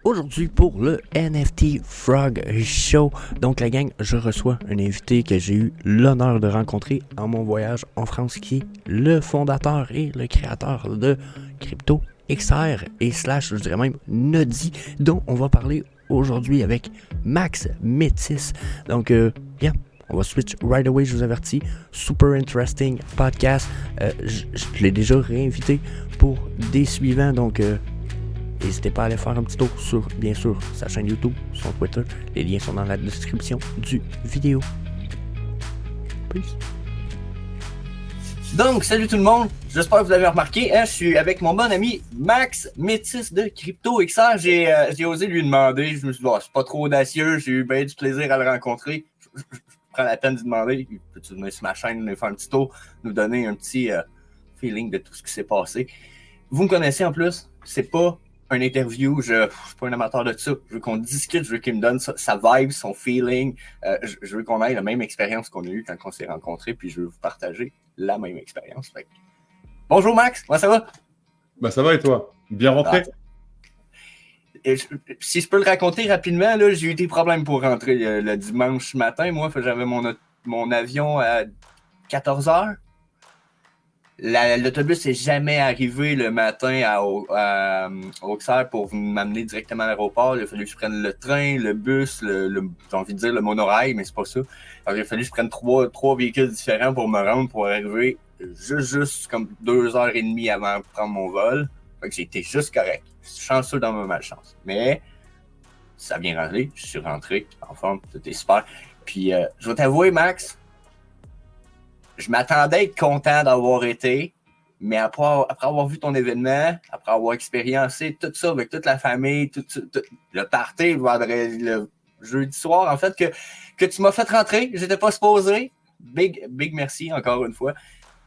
aujourd'hui pour le NFT Frog Show. Donc la gang, je reçois un invité que j'ai eu l'honneur de rencontrer en mon voyage en France, qui est le fondateur et le créateur de Crypto XR et slash, je dirais même Noddy, dont on va parler aujourd'hui avec Max Métis. Donc bien, on va switch right away, je vous avertis. Super interesting podcast. Je l'ai déjà réinvité pour des suivants, donc n'hésitez pas à aller faire un petit tour sur, bien sûr, sa chaîne YouTube, son Twitter. Les liens sont dans la description du vidéo. Peace. Donc, salut tout le monde. J'espère que vous avez remarqué, je suis avec mon bon ami Max Métis de Crypto XR. J'ai osé lui demander. Je me suis dit, c'est pas trop audacieux. J'ai eu bien du plaisir à le rencontrer. Je prends la peine de demander. Peux-tu venir sur ma chaîne, nous faire un petit tour, nous donner un petit feeling de tout ce qui s'est passé. Vous me connaissez en plus. C'est pas un interview, je suis pas un amateur de ça. Je veux qu'on discute, je veux qu'il me donne sa vibe, son feeling. Je veux qu'on ait la même expérience qu'on a eue quand on s'est rencontrés, puis je veux vous partager la même expérience. Fait. Bonjour Max, comment ça va? Ben ça va et toi? Bien rentré? Si je peux le raconter rapidement, là, j'ai eu des problèmes pour rentrer le dimanche matin. Moi, j'avais mon avion à 14h. L'autobus n'est jamais arrivé le matin à Auxerre pour m'amener directement à l'aéroport. Il a fallu que je prenne le train, le bus, j'ai envie de dire le monorail, mais c'est pas ça. Alors, il a fallu que je prenne trois véhicules différents pour me rendre, pour arriver juste comme 2h30 avant de prendre mon vol. Fait que j'ai été juste correct. Chanceux dans ma malchance. Mais ça a bien rentré. Je suis rentré en forme, c'était super. Puis je vais t'avouer, Max, je m'attendais à être content d'avoir été, mais après avoir vu ton événement, après avoir expériencé tout ça avec toute la famille, tout le party, le jeudi soir, en fait, que tu m'as fait rentrer, j'étais pas supposé. Big merci encore une fois.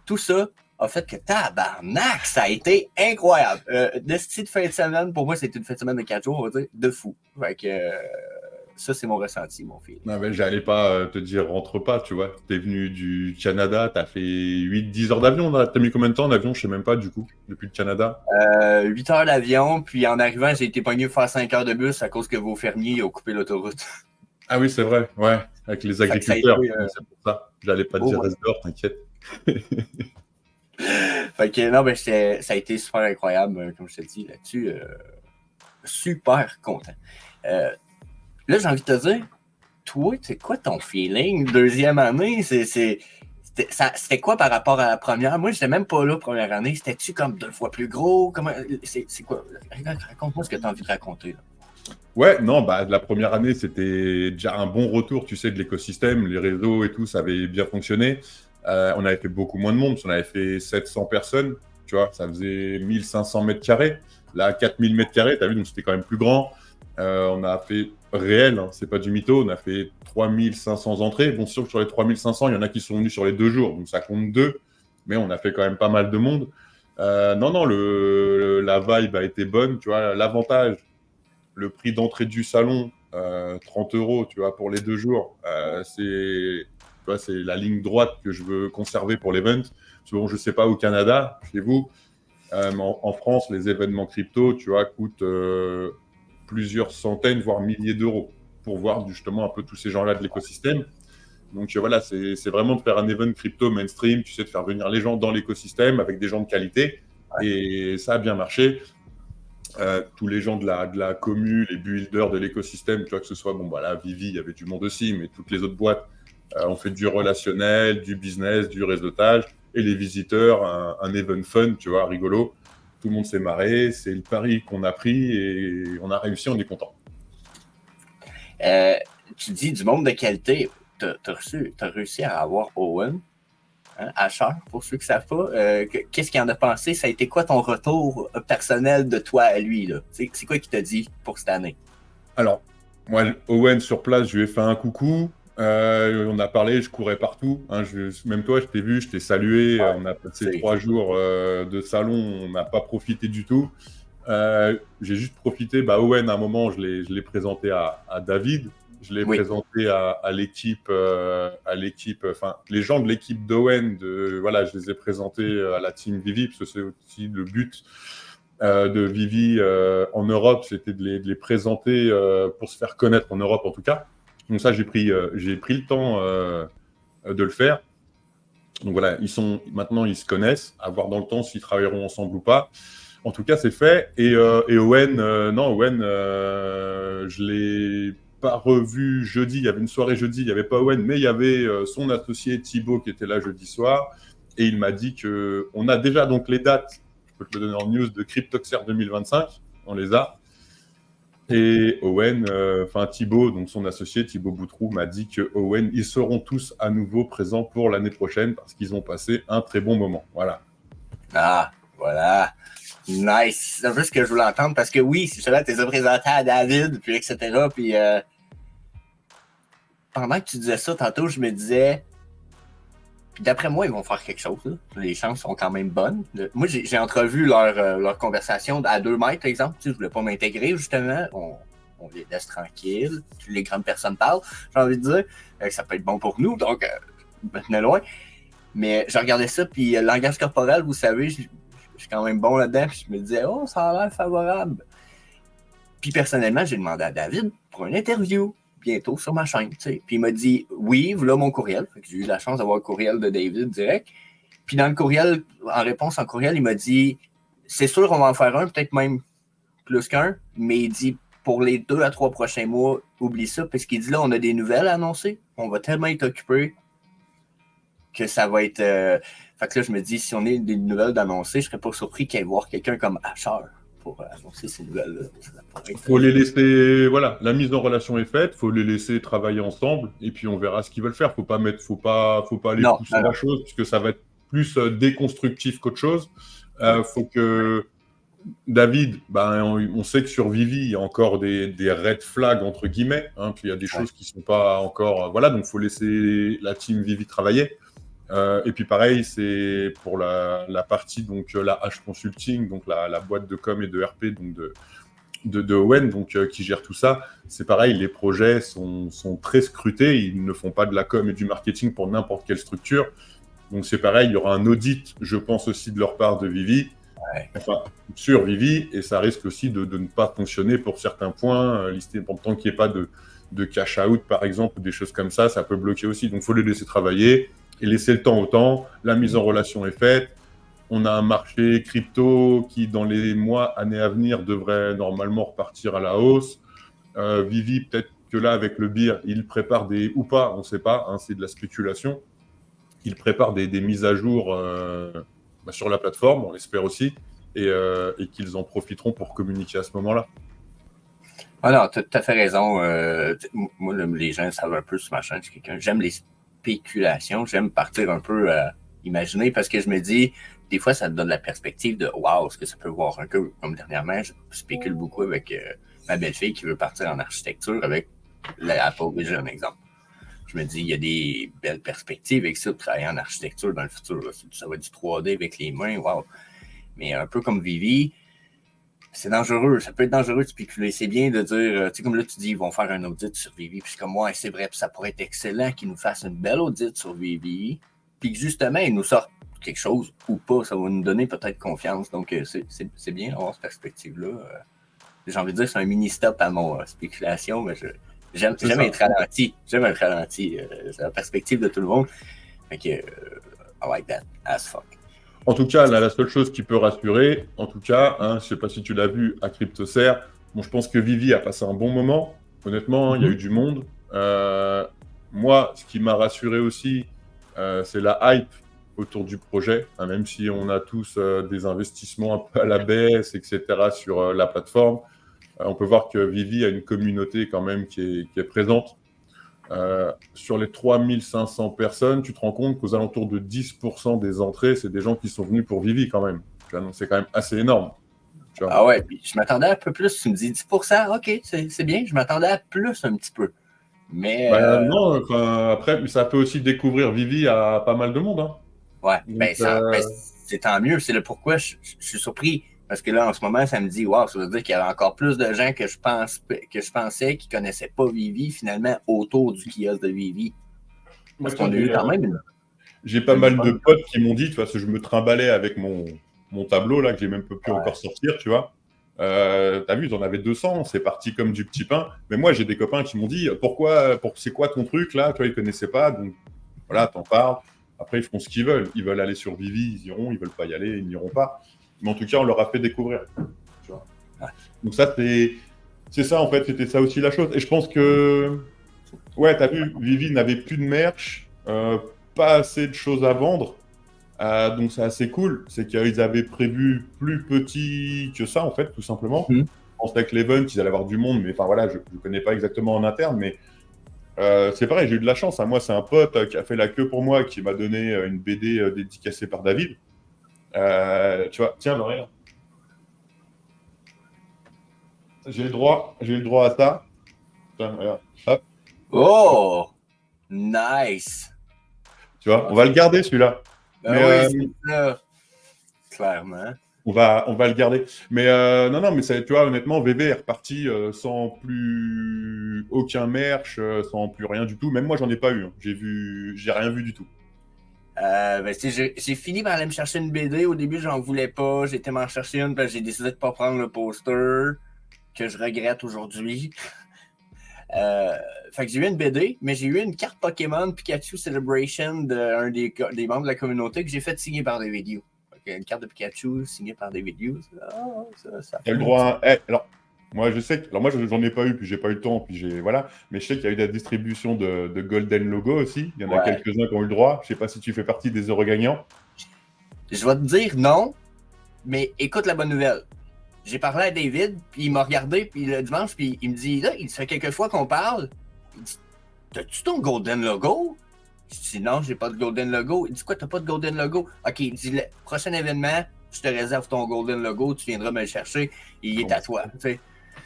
Tout ça a fait que tabarnak, ça a été incroyable. Le style de fin de semaine, pour moi, c'était une fin de semaine de 4 jours, on va dire, de fou. Fait que ça, c'est mon ressenti, mon fils. Non, mais j'allais pas te dire rentre pas, tu vois. T'es venu du Canada, t'as fait 8-10 heures d'avion. T'as mis combien de temps en avion? Je sais même pas, du coup, depuis le Canada. 8 heures d'avion, puis en arrivant, j'ai été pogné pour faire 5 heures de bus à cause que vos fermiers ont coupé l'autoroute. Ah oui, c'est vrai, ouais, avec les agriculteurs. Été, c'est pour ça. J'allais pas te dire reste dehors, t'inquiète. Fait que non, ça a été super incroyable, comme je te dis là-dessus. Super content. Là, j'ai envie de te dire, toi, c'est quoi ton feeling? Deuxième année, c'était quoi par rapport à la première? Moi, j'étais même pas là première année. C'était-tu comme 2 fois plus gros? C'est quoi? Raconte-moi ce que tu as envie de raconter. Là. Ouais, non, la première année, c'était déjà un bon retour, tu sais, de l'écosystème, les réseaux et tout, ça avait bien fonctionné. On avait fait beaucoup moins de monde, on avait fait 700 personnes, tu vois, ça faisait 1500 mètres carrés. Là, 4000 mètres carrés, t'as vu, donc c'était quand même plus grand. On a fait réel, hein, c'est pas du mytho, on a fait 3500 entrées. Bon, sûr que sur les 3500, il y en a qui sont venus sur les 2 jours, donc ça compte 2, mais on a fait quand même pas mal de monde. Non, la vibe a été bonne, tu vois, l'avantage, le prix d'entrée du salon, 30 €, tu vois, pour les 2 jours, c'est la ligne droite que je veux conserver pour l'event. Bon, je sais pas au Canada, chez vous, en France, les événements crypto, tu vois, coûtent plusieurs centaines, voire milliers d'euros pour voir justement un peu tous ces gens-là de l'écosystème. Donc voilà, c'est vraiment de faire un event crypto mainstream, tu sais, de faire venir les gens dans l'écosystème avec des gens de qualité. Ouais. Et ça a bien marché. Tous les gens de la commu, les builders de l'écosystème, tu vois, que ce soit, Vivi, il y avait du monde aussi, mais toutes les autres boîtes ont fait du relationnel, du business, du réseautage, et les visiteurs, un event fun, tu vois, rigolo. Tout le monde s'est marré, c'est le pari qu'on a pris et on a réussi, on est content. Tu dis du monde de qualité, t'as réussi à avoir Owen, hein, Asher, pour ceux qui ne savent pas. Qu'est-ce qu'il en a pensé? Ça a été quoi ton retour personnel de toi à lui? Là? C'est quoi qu'il t'a dit pour cette année? Alors, moi, Owen, sur place, je lui ai fait un coucou. On a parlé, je courais partout. Hein, même toi, je t'ai vu, je t'ai salué. Ouais, on a passé 3 jours de salon, on n'a pas profité du tout. J'ai juste profité. Owen, à un moment, je l'ai présenté à David. Je l'ai présenté à l'équipe, enfin, les gens de l'équipe d'Owen. Voilà, je les ai présentés à la team Vivi, parce que c'est aussi le but de Vivi en Europe, c'était de les présenter pour se faire connaître en Europe en tout cas. Donc ça, j'ai pris le temps de le faire. Donc voilà, maintenant ils se connaissent, à voir dans le temps s'ils travailleront ensemble ou pas. En tout cas, c'est fait. Et Owen, je l'ai pas revu jeudi. Il y avait une soirée jeudi, il n'y avait pas Owen, mais il y avait son associé Thibaut qui était là jeudi soir. Et il m'a dit qu'on a déjà donc les dates, je peux te le donner en news, de Cryptoxer 2025. On les a. Et Owen, Thibaut, donc son associé Thibaut Boutroux, m'a dit que Owen, ils seront tous à nouveau présents pour l'année prochaine parce qu'ils ont passé un très bon moment. Voilà. Ah, voilà. Nice. C'est un peu ce que je voulais entendre parce que oui, c'est cela, tu les as présentés à David, puis etc. Puis pendant que tu disais ça, tantôt, je me disais, puis d'après moi, ils vont faire quelque chose. Là. Les chances sont quand même bonnes. Moi, j'ai entrevu leur conversation à 2 mètres, par exemple. Tu sais, je voulais pas m'intégrer, justement. On les laisse tranquilles. Les grandes personnes parlent, j'ai envie de dire. Ça peut être bon pour nous, donc maintenant loin. Mais je regardais ça, puis le langage corporel, vous savez, je suis quand même bon là-dedans, puis je me disais, oh, ça a l'air favorable. Puis personnellement, j'ai demandé à David pour une interview bientôt sur ma chaîne, tu sais. Puis il m'a dit, oui, voilà mon courriel. Fait que j'ai eu la chance d'avoir le courriel de David direct. Puis dans le courriel, en réponse en courriel, il m'a dit, c'est sûr, on va en faire un, peut-être même plus qu'un, mais il dit, pour les 2 à 3 prochains mois, oublie ça, parce qu'il dit, là, on a des nouvelles à annoncer. On va tellement être occupé que ça va être... Fait que là, je me dis, si on a des nouvelles d'annoncer, je serais pas surpris qu'il y ait voir quelqu'un comme Asher pour annoncer ces nouvelles-là. Il faut les laisser... Voilà, la mise en relation est faite, il faut les laisser travailler ensemble, et puis on verra ce qu'ils veulent faire. Faut pas aller pousser la chose, puisque ça va être plus déconstructif qu'autre chose. Faut que... David, on sait que sur Vivi, il y a encore des red flags, entre guillemets, hein, qu'il y a des choses qui ne sont pas encore... voilà, donc il faut laisser la team Vivi travailler. Et puis pareil, c'est pour la partie, donc la H Consulting, donc la boîte de com et de RP donc de Owen, donc, qui gère tout ça. C'est pareil, les projets sont très scrutés, ils ne font pas de la com et du marketing pour n'importe quelle structure. Donc c'est pareil, il y aura un audit, je pense aussi de leur part de Vivi, sur Vivi, et ça risque aussi de ne pas fonctionner pour certains points, listés, tant qu'il n'y ait pas de cash out par exemple, ou des choses comme ça peut bloquer aussi. Donc il faut les laisser travailler et laisser le temps au temps. La mise en relation est faite. On a un marché crypto qui, dans les mois, années à venir, devrait normalement repartir à la hausse. Vivi, peut-être que là, avec le BIR, il prépare ou pas, on ne sait pas, hein, c'est de la spéculation. Il prépare des mises à jour sur la plateforme, on l'espère aussi, et qu'ils en profiteront pour communiquer à ce moment-là. Ah non, tu as tout à fait raison. Moi, les gens savent un peu sur ma chaîne. J'aime les spéculations, j'aime partir un peu imaginer, parce que je me dis, des fois, ça te donne la perspective de « wow, ce que ça peut voir un peu ». Comme dernièrement, je spécule beaucoup avec ma belle-fille qui veut partir en architecture avec l'Apple Vision, exemple. Je me dis, il y a des belles perspectives avec ça, de travailler en architecture dans le futur. Là. Ça va être du 3D avec les mains, wow. Mais un peu comme Vivi, c'est dangereux. Ça peut être dangereux de spéculer. C'est bien de dire, tu sais, comme là, tu dis, ils vont faire un audit sur Vivi. Puis comme moi, c'est vrai, puis ça pourrait être excellent qu'ils nous fassent une belle audit sur Vivi. Puis que justement, ils nous sortent quelque chose ou pas. Ça va nous donner peut-être confiance. Donc, c'est bien d'avoir cette perspective-là. J'ai envie de dire, c'est un mini-stop à mon spéculation, mais j'aime être ralenti. J'aime être ralenti. C'est la perspective de tout le monde. Fait que, I like that as fuck. En tout cas, la seule chose qui peut rassurer, en tout cas, je ne sais pas si tu l'as vu à CryptoSer, je pense que Vivi a passé un bon moment. Honnêtement, il y a eu du monde. Moi, ce qui m'a rassuré aussi, c'est la hype autour du projet, même si on a tous des investissements un peu à la baisse, etc. sur la plateforme. On peut voir que Vivi a une communauté quand même qui est présente. Sur les 3500 personnes, tu te rends compte qu'aux alentours de 10% des entrées, c'est des gens qui sont venus pour Vivi quand même. Donc c'est quand même assez énorme. Ah ouais, puis je m'attendais un peu plus. Tu me dis 10%, ok, c'est bien. Je m'attendais à plus un petit peu. Mais non, après, ça peut aussi découvrir Vivi à pas mal de monde. Hein. Ouais, donc, c'est tant mieux. C'est le pourquoi je suis surpris. Parce que là, en ce moment, ça me dit, wow, ça veut dire qu'il y avait encore plus de gens que je pensais qui ne connaissaient pas Vivi, finalement, autour du kiosque de Vivi. Parce qu'on a eu quand même J'ai pas mal de potes qui m'ont dit, tu vois, que je me trimballais avec mon mon tableau, là, que j'ai même pas pu encore sortir, tu vois. T'as vu, j'en avais 200, c'est parti comme du petit pain. Mais moi, j'ai des copains qui m'ont dit, c'est quoi ton truc, là? Tu vois, ils connaissaient pas, donc voilà, t'en parles. Après, ils feront ce qu'ils veulent. Ils veulent aller sur Vivi, ils iront. Ils veulent pas y aller, ils n'iront pas. Mais en tout cas, on leur a fait découvrir. Tu vois. Donc ça, c'est ça, en fait. C'était ça aussi la chose. Et je pense que, ouais, t'as vu, Vivi n'avait plus de merch, pas assez de choses à vendre. Donc c'est assez cool. C'est qu'ils avaient prévu plus petit que ça, en fait, tout simplement. Je pense qu'avec l'event, ils allaient avoir du monde. Mais enfin, voilà, je ne connais pas exactement en interne, mais c'est vrai, j'ai eu de la chance. Hein. Moi, c'est un pote qui a fait la queue pour moi, qui m'a donné une BD dédicacée par David. Tu vois, tiens, regarde. J'ai le droit à ça. Tiens, regarde. Hop. Oh! Nice! Tu vois, on va le garder celui-là. Ben mais oui, c'est ça. Clairement. on va le garder. Mais non, mais ça, tu vois, honnêtement, VV est reparti sans plus aucun merch, sans plus rien du tout. Même moi, j'en ai pas eu. Hein. J'ai rien vu du tout. Ben, j'ai fini par aller me chercher une BD. Au début, j'en voulais pas. J'ai été m'en chercher une, parce que j'ai décidé de pas prendre le poster, que je regrette aujourd'hui. Fait que j'ai eu une BD, mais j'ai eu une carte Pokémon Pikachu Celebration d'un des membres de la communauté que j'ai fait signer par des vidéos. Une carte de Pikachu signée par des vidéos. Ça T'as le droit à... alors, moi, je sais que... Alors, moi, j'en ai pas eu, puis j'ai pas eu le temps, puis j'ai... Voilà. Mais je sais qu'il y a eu la distribution de Golden Logo aussi. Il y en a quelques-uns qui ont eu le droit. Je sais pas si tu fais partie des heureux gagnants. Je vais te dire non, mais écoute la bonne nouvelle. J'ai parlé à David, puis il m'a regardé puis le dimanche, puis il me dit, là, il fait quelques fois qu'on parle. Il dit, t'as-tu ton Golden Logo? Je dis, non, j'ai pas de Golden Logo. Il dit, quoi, t'as pas de Golden Logo? Ok, il dit, le prochain événement, je te réserve ton Golden Logo, tu viendras me le chercher, il est à toi, tu sais.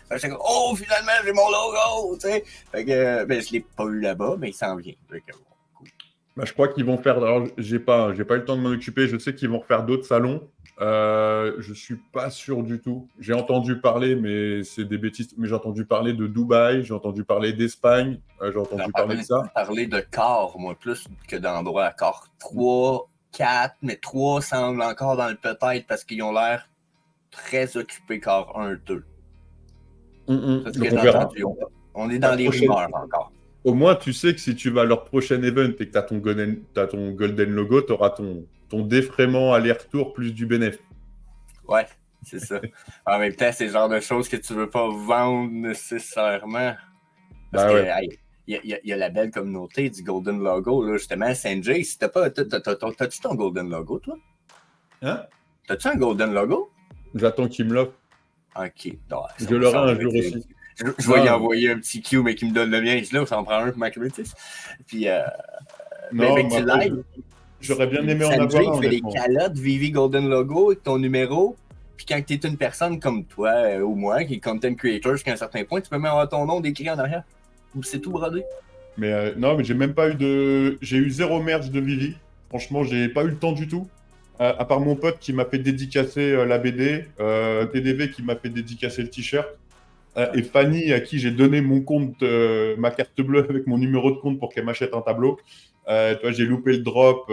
Fait que, oh, finalement, j'ai mon logo, tu sais. Fait que, ben, je l'ai pas eu là-bas, mais il s'en vient. Fait que, cool. Bah, je crois qu'ils vont faire... Alors, j'ai pas eu le temps de m'en occuper. Je sais qu'ils vont refaire d'autres salons. Je suis pas sûr du tout. J'ai entendu parler, mais c'est des bêtises. Mais j'ai entendu parler de Dubaï, j'ai entendu parler d'Espagne, j'ai entendu parler de ça. J'ai parlé de corps, moi, plus que d'endroits. Corps 3, 4, mais 3 semble encore dans le peut-être parce qu'ils ont l'air très occupés, corps 1, 2. Donc on verra. On est dans les rumeurs encore. Au moins, tu sais que si tu vas à leur prochain event et que tu as ton Golden Logo, tu auras ton défraiement aller-retour plus du bénéfice. Ouais, c'est ça. En même temps, c'est le genre de choses que tu veux pas vendre nécessairement. Parce que il y a la belle communauté du Golden Logo, là, justement, Sanjay. Si t'as-tu ton Golden Logo, toi? Hein? T'as-tu un Golden Logo? J'attends qu'il me l'offre. Ok. Non, je l'aurai un jour aussi. Je vais y envoyer un petit Q, mais qui me donne le mien. Je dis là, ça en prend un pour ma communauté. Puis, non, mais tu live. J'aurais bien aimé en avoir un. Tu fais des calottes Vivi Golden Logo avec ton numéro. Puis quand tu es une personne comme toi ou moi, qui est content creator jusqu'à un certain point, tu peux même avoir ton nom décrit en arrière. C'est tout brodé. Mais non, mais j'ai même pas eu de... J'ai eu 0 merch de Vivi. Franchement, j'ai pas eu le temps du tout. À part mon pote qui m'a fait dédicacer la BD, TDV qui m'a fait dédicacer le t-shirt, et Fanny à qui j'ai donné mon compte, ma carte bleue avec mon numéro de compte pour qu'elle m'achète un tableau. Toi, j'ai loupé le drop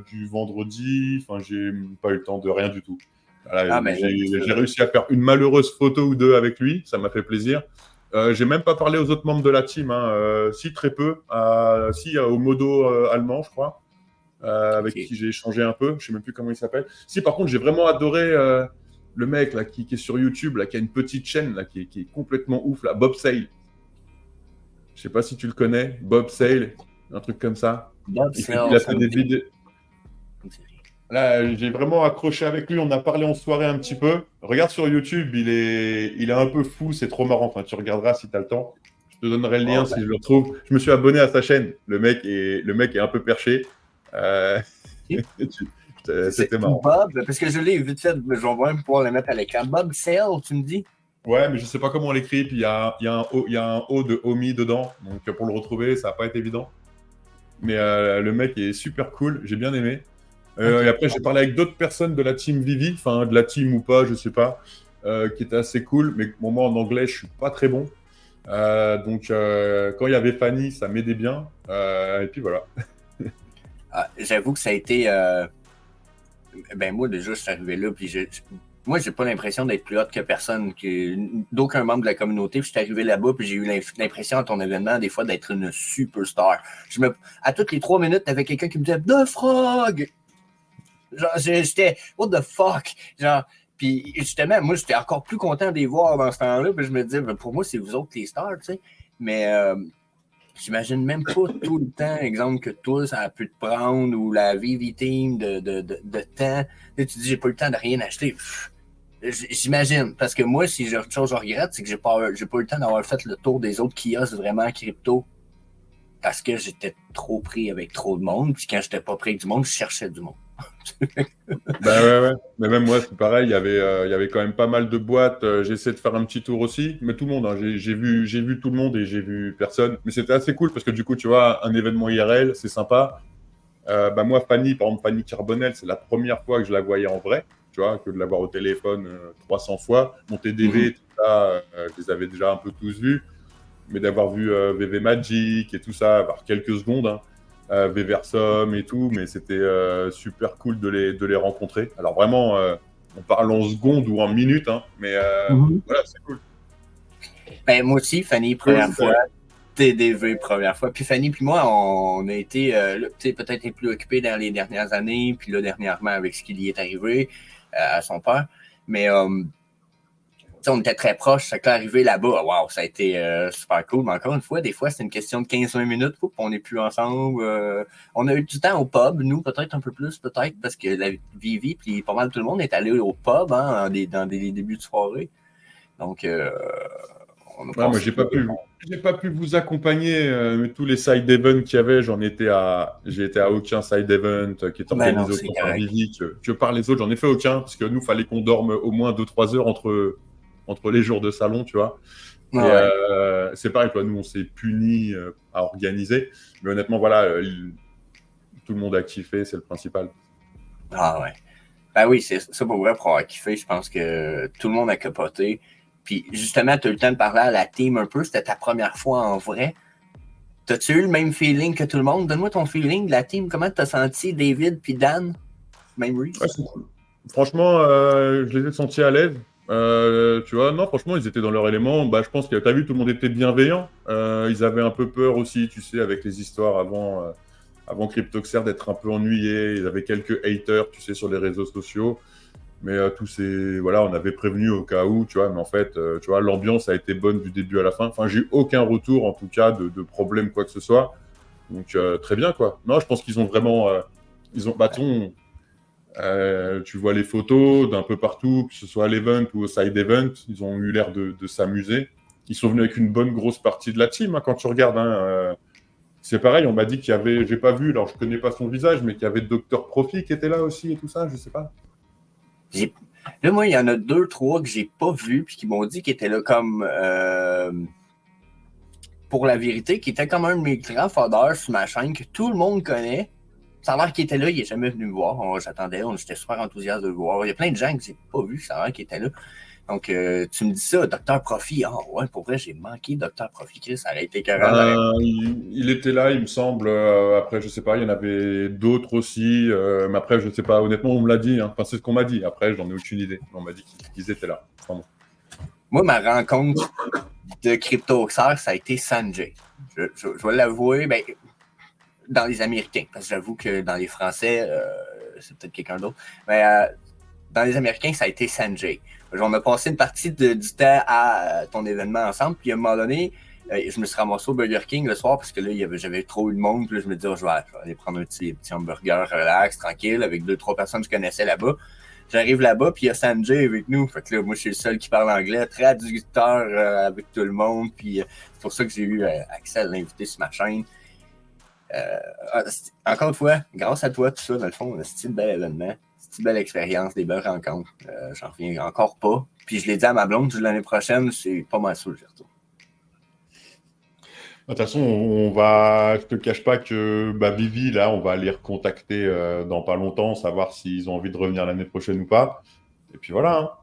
du vendredi. Enfin, j'ai pas eu le temps de rien du tout. Voilà, j'ai réussi à faire une malheureuse photo ou deux avec lui. Ça m'a fait plaisir. J'ai même pas parlé aux autres membres de la team. Hein. Si, très peu. Si, au modo allemand, je crois. Avec qui j'ai échangé un peu. Je sais même plus comment il s'appelle. Si, par contre, j'ai vraiment adoré le mec là, qui est sur YouTube, là, qui a une petite chaîne là, qui est complètement ouf, là, Bob Sale. Je sais pas si tu le connais, Bob Sale, un truc comme ça. Bob Sale, il a fait des vidéos. Là, j'ai vraiment accroché avec lui. On a parlé en soirée un petit peu. Regarde sur YouTube, il est un peu fou. C'est trop marrant. Enfin, tu regarderas si tu as le temps. Je te donnerai le lien si je le retrouve. Je me suis abonné à sa chaîne. Le mec est un peu perché. C'était marrant. Bob, parce que je l'ai vite fait. Je vais même pouvoir le mettre à l'écran. Bob Sale, tu me dis? Ouais, mais je sais pas comment on l'écrit. Puis il y a un O de Omi dedans. Donc pour le retrouver, ça va pas être évident. Mais le mec est super cool. J'ai bien aimé. Et après, j'ai parlé avec d'autres personnes de la team Vivi, enfin de la team ou pas, je sais pas, qui étaient assez cool. Mais moi, en anglais, je suis pas très bon. Donc, quand il y avait Fanny, ça m'aidait bien. Et puis voilà. J'avoue que ça a été Ben moi, déjà, je suis arrivé là, puis moi, j'ai pas l'impression d'être plus hot que personne, d'aucun membre de la communauté. Puis je suis arrivé là-bas, puis j'ai eu l'impression à ton événement, des fois, d'être une superstar. À toutes les 3 minutes, t'avais quelqu'un qui me disait « The Frog! » Genre, j'étais « What the fuck? » Genre, puis justement, moi, j'étais encore plus content de les voir dans ce temps-là, puis je me disais ben, « Pour moi, c'est vous autres les stars, tu sais. » Mais j'imagine même pas tout le temps, exemple, que toi, ça a pu te prendre, ou la VV Team de temps. Là, tu dis « J'ai pas eu le temps de rien acheter. » J'imagine, parce que moi, si j'ai autre chose que je regrette, c'est que j'ai pas eu le temps d'avoir fait le tour des autres kiosques vraiment crypto, parce que j'étais trop pris avec trop de monde, puis quand j'étais pas pris avec du monde, je cherchais du monde. Ouais. Mais même moi, c'est pareil, il y avait quand même pas mal de boîtes. J'essaie de faire un petit tour aussi, mais tout le monde, hein, j'ai vu tout le monde et j'ai vu personne. Mais c'était assez cool parce que du coup, tu vois, un événement IRL, c'est sympa. Moi, Fanny, par exemple, Fanny Carbonel, c'est la première fois que je la voyais en vrai, tu vois, que de la voir au téléphone 300 fois. Mon TDV, tout ça, je les avais déjà un peu tous vus, mais d'avoir vu VV Magic et tout ça, avoir quelques secondes, hein, Versum et tout, mais c'était super cool de les rencontrer. Alors vraiment, on parle en secondes ou en minutes, hein, mais voilà, c'est cool. Ben, moi aussi, Fanny, première fois. TDV, première fois. Puis Fanny puis moi, on a été peut-être plus occupés dans les dernières années, puis là, dernièrement, avec ce qui lui est arrivé à son père. Mais on était très proches. Ça arrivé là-bas, wow, ça a été super cool. Mais encore une fois, des fois, c'est une question de 15-20 minutes, on n'est plus ensemble. On a eu du temps au pub, nous, peut-être un peu plus, peut-être, parce que la Vivi, puis pas mal tout le monde est allé au pub dans des débuts de soirée. Donc, moi, j'ai pas pu vous accompagner, mais tous les side events qu'il y avait, j'ai été à aucun side event qui est organisé par Vivi, que par les autres, j'en ai fait aucun, parce que nous, fallait qu'on dorme au moins 2-3 heures entre les jours de salon, tu vois. C'est pareil, toi, nous, on s'est punis à organiser, mais honnêtement, voilà, tout le monde a kiffé, c'est le principal. Ah ouais. Ben oui, c'est ça pour vrai, pour avoir kiffé, je pense que tout le monde a capoté. Puis justement, tu as eu le temps de parler à la team un peu. C'était ta première fois en vrai. T'as-tu eu le même feeling que tout le monde? Donne-moi ton feeling de la team. Comment t'as senti David puis Dan? Même Reese? Ouais, c'est cool. Franchement, je les ai sentis à l'aise. Tu vois, non, franchement, ils étaient dans leur élément. Je pense que tu as vu, tout le monde était bienveillant. Ils avaient un peu peur aussi, tu sais, avec les histoires avant Cryptoxer d'être un peu ennuyés. Ils avaient quelques haters, tu sais, sur les réseaux sociaux. Mais voilà, on avait prévenu au cas où, tu vois. Mais en fait, tu vois, l'ambiance a été bonne du début à la fin. Enfin, j'ai eu aucun retour, en tout cas, de problème, quoi que ce soit. Donc, très bien, quoi. Non, je pense qu'ils ont vraiment... tu vois les photos d'un peu partout, que ce soit à l'event ou au side event, ils ont eu l'air de s'amuser. Ils sont venus avec une bonne grosse partie de la team, hein, quand tu regardes. C'est pareil, on m'a dit qu'il y avait, j'ai pas vu, alors je connais pas son visage, mais qu'il y avait Dr Profi qui était là aussi et tout ça, je sais pas. Là, moi, il y en a 2-3 que j'ai pas vus puis qui m'ont dit qu'ils étaient là comme pour la vérité, qui était comme un de mes grands fodeurs sur ma chaîne que tout le monde connaît. Ça a l'air qu'il était là, il n'est jamais venu me voir. J'attendais, j'étais super enthousiaste de le voir. Il y a plein de gens que j'ai pas vus, ça a l'air qu'il était là. Donc, tu me dis ça, Dr Profi. Ouais, pour vrai, j'ai manqué Dr Profi, Chris, ça aurait été carrément. Il était là, il me semble. Après, je sais pas, il y en avait d'autres aussi. Mais après, je sais pas, honnêtement, on me l'a dit. Hein. Enfin, c'est ce qu'on m'a dit. Après, j'en ai aucune idée. On m'a dit qu'ils étaient là. Vraiment. Moi, ma rencontre de CryptoXer, ça a été Sanjay. Je vais l'avouer, dans les Américains, parce que j'avoue que dans les Français, c'est peut-être quelqu'un d'autre. Mais dans les Américains, ça a été Sanjay. On a passé une partie du temps à ton événement ensemble, puis à un moment donné, je me suis ramassé au Burger King le soir parce que là, j'avais trop eu de monde. Puis là, je me disais, je vais aller prendre un petit hamburger relax, tranquille, avec 2-3 personnes que je connaissais là-bas. J'arrive là-bas, puis il y a Sanjay avec nous. Fait que là, moi, je suis le seul qui parle anglais, traducteur avec tout le monde. Puis c'est pour ça que j'ai eu accès à l'inviter sur ma chaîne. Encore une fois, grâce à toi, tout ça, dans le fond, c'est un bel événement, c'est une belle expérience, des belles rencontres. J'en reviens encore pas. Puis je l'ai dit à ma blonde, l'année prochaine, c'est pas mal sûr que j'y retourne. De toute façon, je te cache pas que Vivi, là, on va les recontacter dans pas longtemps, savoir s'ils ont envie de revenir l'année prochaine ou pas. Et puis voilà.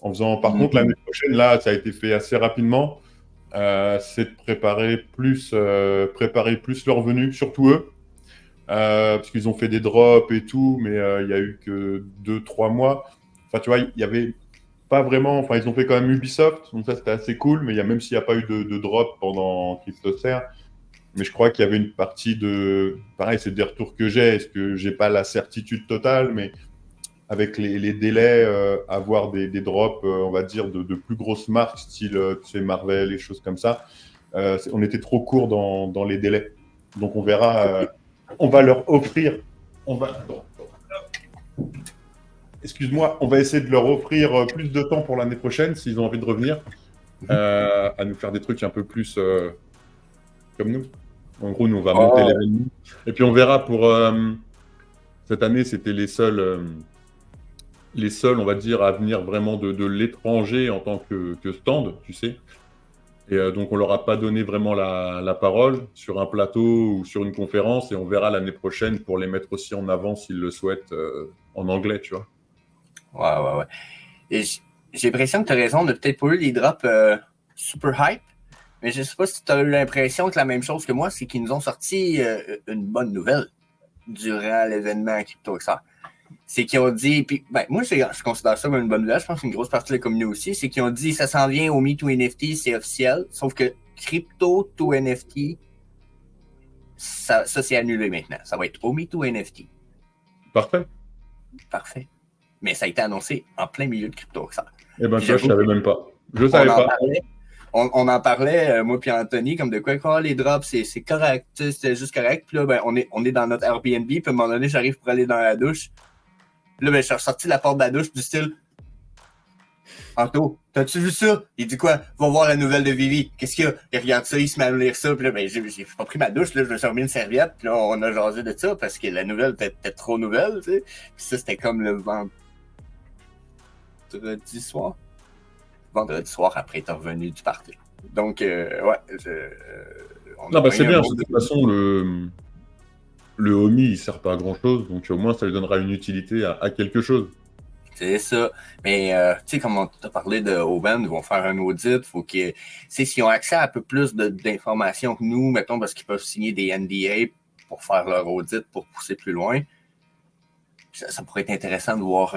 Hein. Par contre, l'année prochaine, là, ça a été fait assez rapidement. C'est de préparer plus leur venue, surtout eux. parce qu'ils ont fait des drops et tout, mais il y a eu que 2-3 mois. Enfin, tu vois, il y avait pas vraiment. Enfin, ils ont fait quand même Ubisoft, donc ça c'était assez cool, mais même s'il n'y a pas eu de drop pendant CryptoSphere, mais je crois qu'il y avait une partie de. Pareil, c'est des retours que j'ai, est-ce que j'ai pas la certitude totale, mais avec les délais, avoir des drops, on va dire, de plus grosses marques, style tu sais, Marvel et choses comme ça, on était trop court dans les délais. Donc on verra, on va leur offrir, on va, excuse-moi, on va essayer de leur offrir plus de temps pour l'année prochaine s'ils ont envie de revenir, à nous faire des trucs un peu plus comme nous. En gros, nous, on va monter l'événement. Et puis on verra pour cette année, c'était les seuls, on va dire, à venir vraiment de l'étranger en tant que stand, tu sais. Et donc, on leur a pas donné vraiment la parole sur un plateau ou sur une conférence. Et on verra l'année prochaine pour les mettre aussi en avant s'ils le souhaitent en anglais, tu vois. Ouais. Et j'ai l'impression que tu as raison, on n'a peut-être pas eu les drops super hype. Mais je ne sais pas si tu as eu l'impression que la même chose que moi, c'est qu'ils nous ont sorti une bonne nouvelle durant l'événement CryptoXR. C'est qu'ils ont dit, puis ben, moi je considère ça comme une bonne nouvelle, je pense qu'une grosse partie de la communauté aussi, c'est qu'ils ont dit ça s'en vient au Me2NFT, c'est officiel, sauf que Crypto to NFT, ça c'est annulé maintenant. Ça va être au Me2NFT. Parfait. Mais ça a été annoncé en plein milieu de CryptoXR. Eh ben, je savais même pas. Je savais pas. On en parlait, moi puis Anthony, comme de quoi les drops, c'est correct, c'était juste correct. Puis là, ben, on est dans notre Airbnb, puis à un moment donné, j'arrive pour aller dans la douche. Puis là, ben, je suis ressorti de la porte de la douche du style Anto, t'as-tu vu ça? Il dit quoi? Va voir la nouvelle de Vivi. Qu'est-ce qu'il y a? Il regarde ça, il se met à lire ça. Puis là, ben, j'ai pas pris ma douche, là, je me suis remis une serviette. Puis là, on a jasé de ça parce que la nouvelle était trop nouvelle, tu sais. Puis ça, c'était comme le vendredi soir. Vendredi soir après être revenu du party. Donc, ouais. Non, bah c'est bien. De toute façon, le homie, il sert pas à grand-chose. Donc, au moins, ça lui donnera une utilité à quelque chose. C'est ça. Mais, tu sais, comme on t'a parlé de Oben, ils vont faire un audit. Faut qu'ils, s'ils ont accès à un peu plus d'informations que nous, mettons, parce qu'ils peuvent signer des NDA pour faire leur audit, pour pousser plus loin. Ça pourrait être intéressant de voir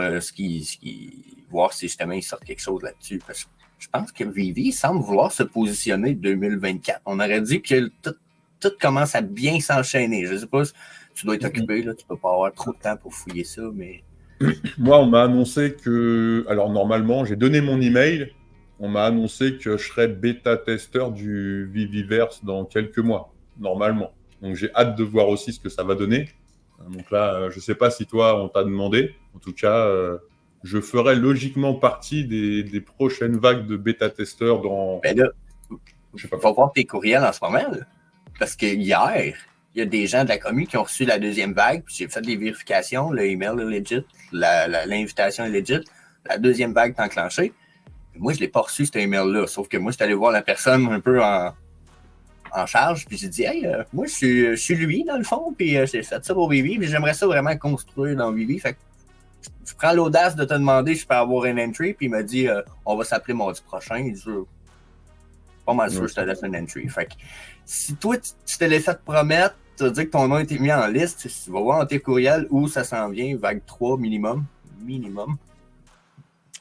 voir si justement ils sortent quelque chose là-dessus. Parce que je pense que Vivi semble vouloir se positionner 2024. On aurait dit que tout commence à bien s'enchaîner. Je sais pas si tu dois être occupé, là, tu peux pas avoir trop de temps pour fouiller ça, mais. Moi, on m'a annoncé que. Alors, normalement, j'ai donné mon email. On m'a annoncé que je serais bêta-testeur du Viviverse dans quelques mois, normalement. Donc, j'ai hâte de voir aussi ce que ça va donner. Donc là, je ne sais pas si toi, on t'a demandé. En tout cas, je ferai logiquement partie des prochaines vagues de bêta-testeurs dans. Ben là, je vais pas voir tes courriels en ce moment, là. Parce que hier, il y a des gens de la commune qui ont reçu la deuxième vague, puis j'ai fait des vérifications, le email est legit, l'invitation est legit, la deuxième vague est enclenchée. Moi, je ne l'ai pas reçu, cet email-là. Sauf que moi, je suis allé voir la personne un peu en charge, puis j'ai dit, hey, moi, je suis lui, dans le fond, puis j'ai fait ça pour Vivi, puis j'aimerais ça vraiment construire dans Vivi. Fait que je prends l'audace de te demander si je peux avoir un entry, puis il m'a dit, on va s'appeler mardi prochain. Il dit, pas mal sûr que je te laisse un entry. Fait que si toi, tu te l'as fait promettre, tu as dit que ton nom était mis en liste, tu vas voir dans tes courriels où ça s'en vient, vague 3 minimum.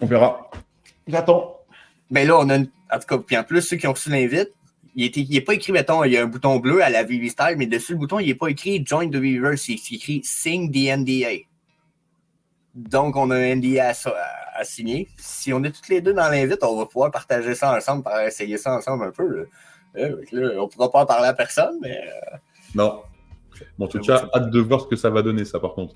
On verra. J'attends. Ben là, on a en tout cas, puis en plus, ceux qui ont reçu l'invite, il n'est pas écrit, mettons, il y a un bouton bleu à la Vivi Style, mais dessus le bouton, il n'est pas écrit Join the Viviverse, c'est écrit Sign the NDA. Donc, on a un NDA à signer. Si on est tous les deux dans l'invite, on va pouvoir partager ça ensemble, essayer ça ensemble un peu. Là, on ne pourra pas en parler à personne, mais. Non. Bon, en tout cas, hâte de voir ce que ça va donner, ça, par contre.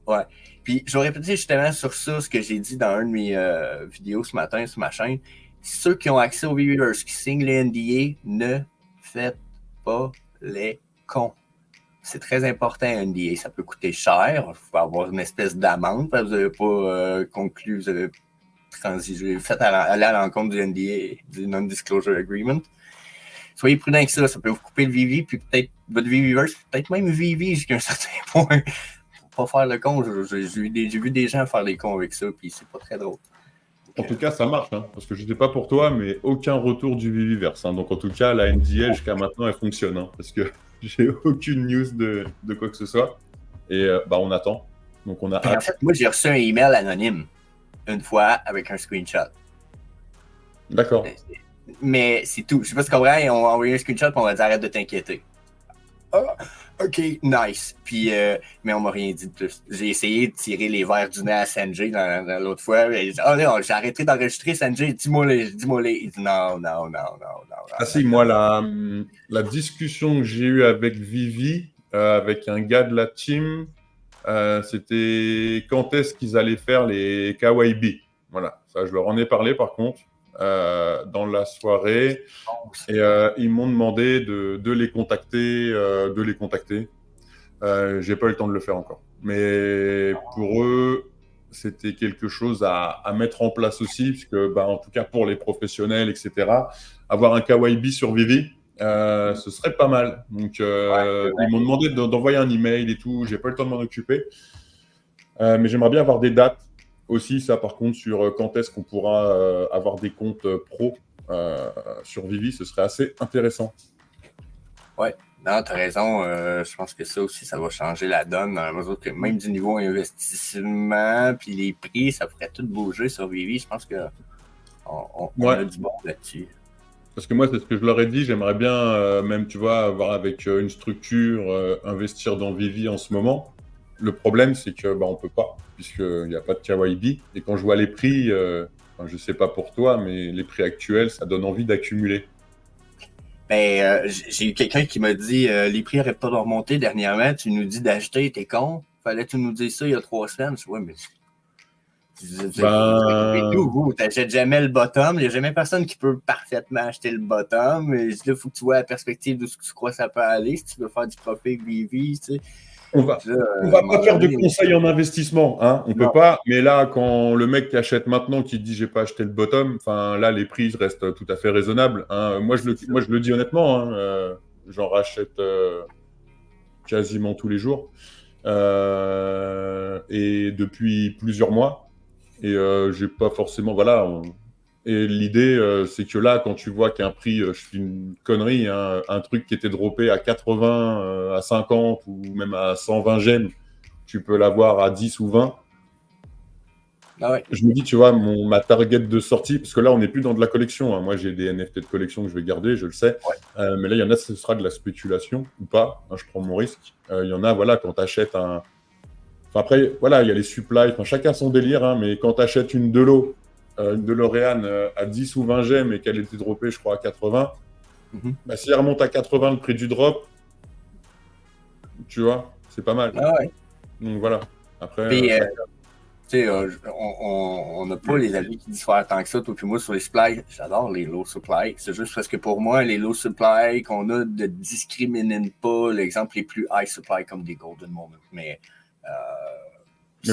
Ouais. Puis, je vais répéter justement sur ça ce que j'ai dit dans une de mes vidéos ce matin sur ma chaîne. Ceux qui ont accès aux Viviverse, qui signent les NDA, ne faites pas les cons. C'est très important, un NDA. Ça peut coûter cher. Il faut avoir une espèce d'amende parce que vous n'avez pas conclu, vous avez transigé, fait aller à l'encontre du NDA, du Non-Disclosure Agreement. Soyez prudents avec ça. Ça peut vous couper le Vivi, puis peut-être votre Viviverse, peut-être même Vivi jusqu'à un certain point. Pour pas faire le con, j'ai vu des gens faire les cons avec ça, puis c'est pas très drôle. En tout cas, ça marche, hein, parce que je ne sais pas pour toi, mais aucun retour du Viviverse. Hein. Donc, en tout cas, la NDA, jusqu'à maintenant, elle fonctionne. Hein, parce que J'ai aucune news de quoi que ce soit. Et on attend. Donc on a En fait, moi, j'ai reçu un email anonyme une fois avec un screenshot. D'accord. Mais c'est tout. Je sais pas si tu comprends. On a envoyé un screenshot et on va dire arrête de t'inquiéter. Ah, ok, nice. Puis, mais on m'a rien dit de plus. J'ai essayé de tirer les verres du nez à Sanjay dans l'autre fois. Il dit, non, j'ai arrêté d'enregistrer, Sanjay. Dis-moi les. Il dit non. Ah si, moi, la discussion que j'ai eue avec Vivi, avec un gars de la team, c'était quand est-ce qu'ils allaient faire les Kawaii. Voilà, ça, je leur en ai parlé par contre dans la soirée. Et ils m'ont demandé de les contacter. J'ai pas eu le temps de le faire encore. Mais pour eux, c'était quelque chose à mettre en place aussi, puisque, en tout cas pour les professionnels, etc., avoir un Kawaii sur Vivi, ce serait pas mal. Donc, ils m'ont demandé d'envoyer un email et tout. J'ai pas eu le temps de m'en occuper. Mais j'aimerais bien avoir des dates aussi, ça par contre, sur quand est-ce qu'on pourra avoir des comptes pro sur Vivi, ce serait assez intéressant. Ouais, non, t'as raison. Je pense que ça aussi, ça va changer la donne dans la mesure que même du niveau investissement puis les prix, ça ferait tout bouger sur Vivi. Je pense qu'on a du bon là-dessus. Parce que moi, c'est ce que je leur ai dit. J'aimerais bien, même, tu vois, avoir avec une structure, investir dans Vivi en ce moment. Le problème, c'est que on peut pas, puisqu'il n'y a pas de Kawaii. Et quand je vois les prix, je sais pas pour toi, mais les prix actuels, ça donne envie d'accumuler. J'ai eu quelqu'un qui m'a dit les prix n'arrêtent pas de remonter dernièrement. Tu nous dis d'acheter, t'es con. Fallait-tu nous dire ça il y a 3 semaines. Je dis, ouais, mais vous t'achètes jamais le bottom. Il n'y a jamais personne qui peut parfaitement acheter le bottom. Là, il faut que tu vois la perspective de ce que tu crois que ça peut aller. Si tu veux faire du profit avec Vivi, tu sais. On va pas faire de conseils en investissement, hein. On peut pas. Mais là, quand le mec qui achète maintenant, qui dit j'ai pas acheté le bottom, enfin là, les prix restent tout à fait raisonnables, hein. Moi, je le dis honnêtement, hein, j'en rachète quasiment tous les jours et depuis plusieurs mois. Et j'ai pas forcément, voilà. Et l'idée, c'est que là, quand tu vois qu'un prix, je fais une connerie, hein, un truc qui était droppé à 80, à 50 ou même à 120 gemmes, tu peux l'avoir à 10 ou 20. Ah ouais. Je me dis, tu vois, ma target de sortie, parce que là, on n'est plus dans de la collection, hein. Moi, j'ai des NFT de collection que je vais garder, je le sais. Ouais. Mais là, il y en a, ce sera de la spéculation ou pas. Hein, je prends mon risque. Il y en a, voilà, quand tu achètes un. Enfin, après, voilà, il y a les supplies. Enfin, chacun son délire, hein, mais quand tu achètes une DeLorean à 10 ou 20 gemmes et qu'elle était droppée, je crois, à 80, si elle remonte à 80 le prix du drop, tu vois, c'est pas mal. Ah ouais. Donc voilà. Après, on n'a pas les avis qui diffèrent tant que ça, toi puis moi, sur les supplies. J'adore les low supply. C'est juste parce que pour moi, les low supply qu'on a ne discriminent pas l'exemple les plus high supply comme des Golden Moments. Mais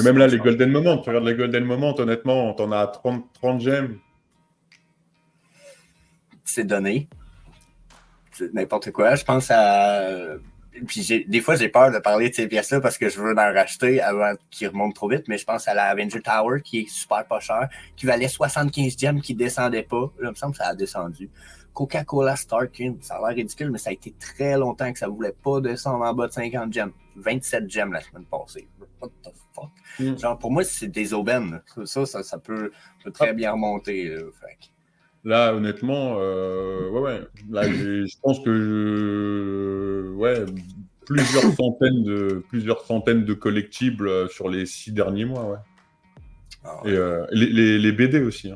même là, les Golden Moments, tu regardes les Golden Moments, honnêtement, t'en as 30 gemmes. C'est donné. C'est n'importe quoi. Je pense à. Puis des fois, j'ai peur de parler de ces pièces-là parce que je veux en racheter avant qu'ils remontent trop vite, mais je pense à la Avenger Tower qui est super pas cher, qui valait 75 gemmes, qui descendait pas. Là, il me semble que ça a descendu. Coca-Cola Starkin, ça a l'air ridicule, mais ça a été très longtemps que ça voulait pas descendre en bas de 50 gemmes. 27 gemmes la semaine passée. What the fuck? Genre, pour moi, c'est des aubaines. Ça peut très bien remonter. Là, honnêtement, ouais. Là, je pense que plusieurs centaines de collectibles sur les 6 derniers mois, ouais. Ah, ouais. Et les BD aussi. Hein.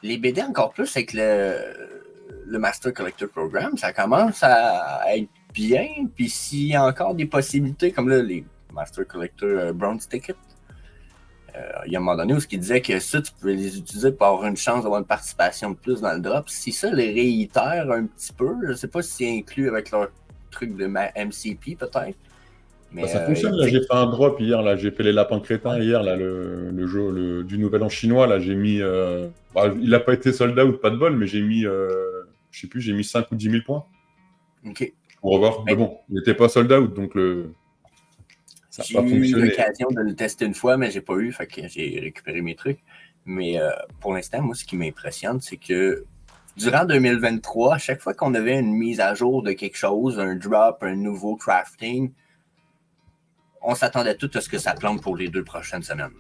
Les BD encore plus avec le Master Collector Program, ça commence à être bien. Puis s'il y a encore des possibilités, comme là, les Master Collector Bronze Ticket, il y a un moment donné où il disait que ça, tu pouvais les utiliser pour avoir une chance d'avoir une participation de plus dans le drop. Si ça les réitère un petit peu, je ne sais pas si c'est inclus avec leur truc de MCP peut-être. Mais ça fonctionne, là, j'ai fait un drop hier, là, j'ai fait les lapins crétins hier, là, le jeu du Nouvel An chinois, là, j'ai mis, il n'a pas été sold out, pas de bol, mais j'ai mis, je sais plus, j'ai mis 5 ou 10 000 points. Ok. Pour revoir, mais bon, il n'était pas sold out, donc ça n'a pas fonctionné. J'ai eu l'occasion de le tester une fois, mais j'ai pas eu, fait que j'ai récupéré mes trucs. Mais pour l'instant, moi, ce qui m'impressionne, c'est que durant 2023, à chaque fois qu'on avait une mise à jour de quelque chose, un drop, un nouveau crafting, on s'attendait tout à ce que ça plante pour les 2 prochaines semaines.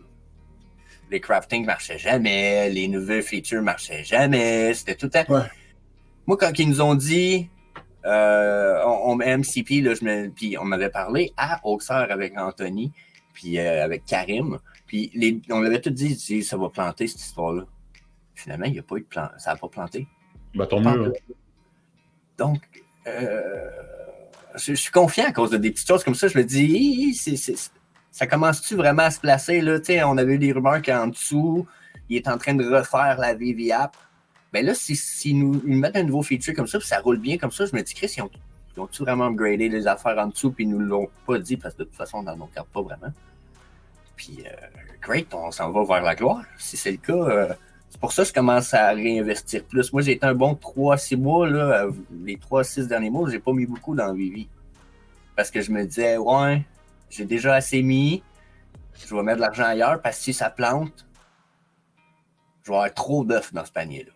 Les craftings marchaient jamais, les nouvelles features marchaient jamais, c'était tout le temps... Ouais. Moi, quand ils nous ont dit, on MCP, là, puis on m'avait parlé à Auxerre avec Anthony, puis avec Karim, puis on avait tout dit, ça va planter cette histoire-là. Finalement, il n'y a pas eu de plan, ça n'a pas planté. Bah tant mieux. Hein. Donc, je suis confiant à cause de des petites choses comme ça. Je me dis, ça commence-tu vraiment à se placer? Là? On avait eu des rumeurs qu'en dessous, il est en train de refaire la VV app. Ben là, si nous mettent un nouveau feature comme ça, puis ça roule bien comme ça, je me dis, Chris, ils ont-tu vraiment upgradé les affaires en dessous, puis ils nous l'ont pas dit, parce que de toute façon, on n'en regarde pas vraiment. Puis, great, on s'en va vers la gloire. Si c'est le cas, c'est pour ça que je commence à réinvestir plus. Moi, j'ai été un bon 3-6 mois, là, les 3-6 derniers mois, j'ai pas mis beaucoup dans Vivi. Parce que je me disais, ouais, j'ai déjà assez mis, je vais mettre de l'argent ailleurs, parce que si ça plante, je vais avoir trop d'œufs dans ce panier-là.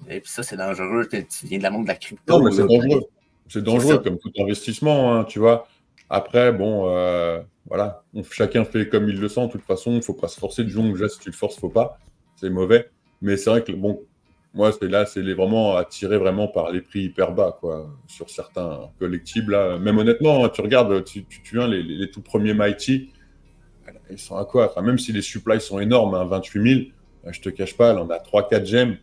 Et puis ça, c'est dangereux. Tu viens de la monde de la crypto. Non, mais c'est dangereux. C'est dangereux comme tout investissement, hein, tu vois. Après, bon, voilà, chacun fait comme il le sent. De toute façon, il ne faut pas se forcer. Du jour si tu le forces, il ne faut pas. C'est mauvais. Mais c'est vrai que, bon, moi, c'est vraiment attiré vraiment par les prix hyper bas, quoi, sur certains collectibles. Là. Même honnêtement, tu regardes, tu viens, les tout premiers Mighty, ils sont à quoi? Enfin, même si les supplies sont énormes, hein, 28 000, je te cache pas, là, on a 3-4 gemmes.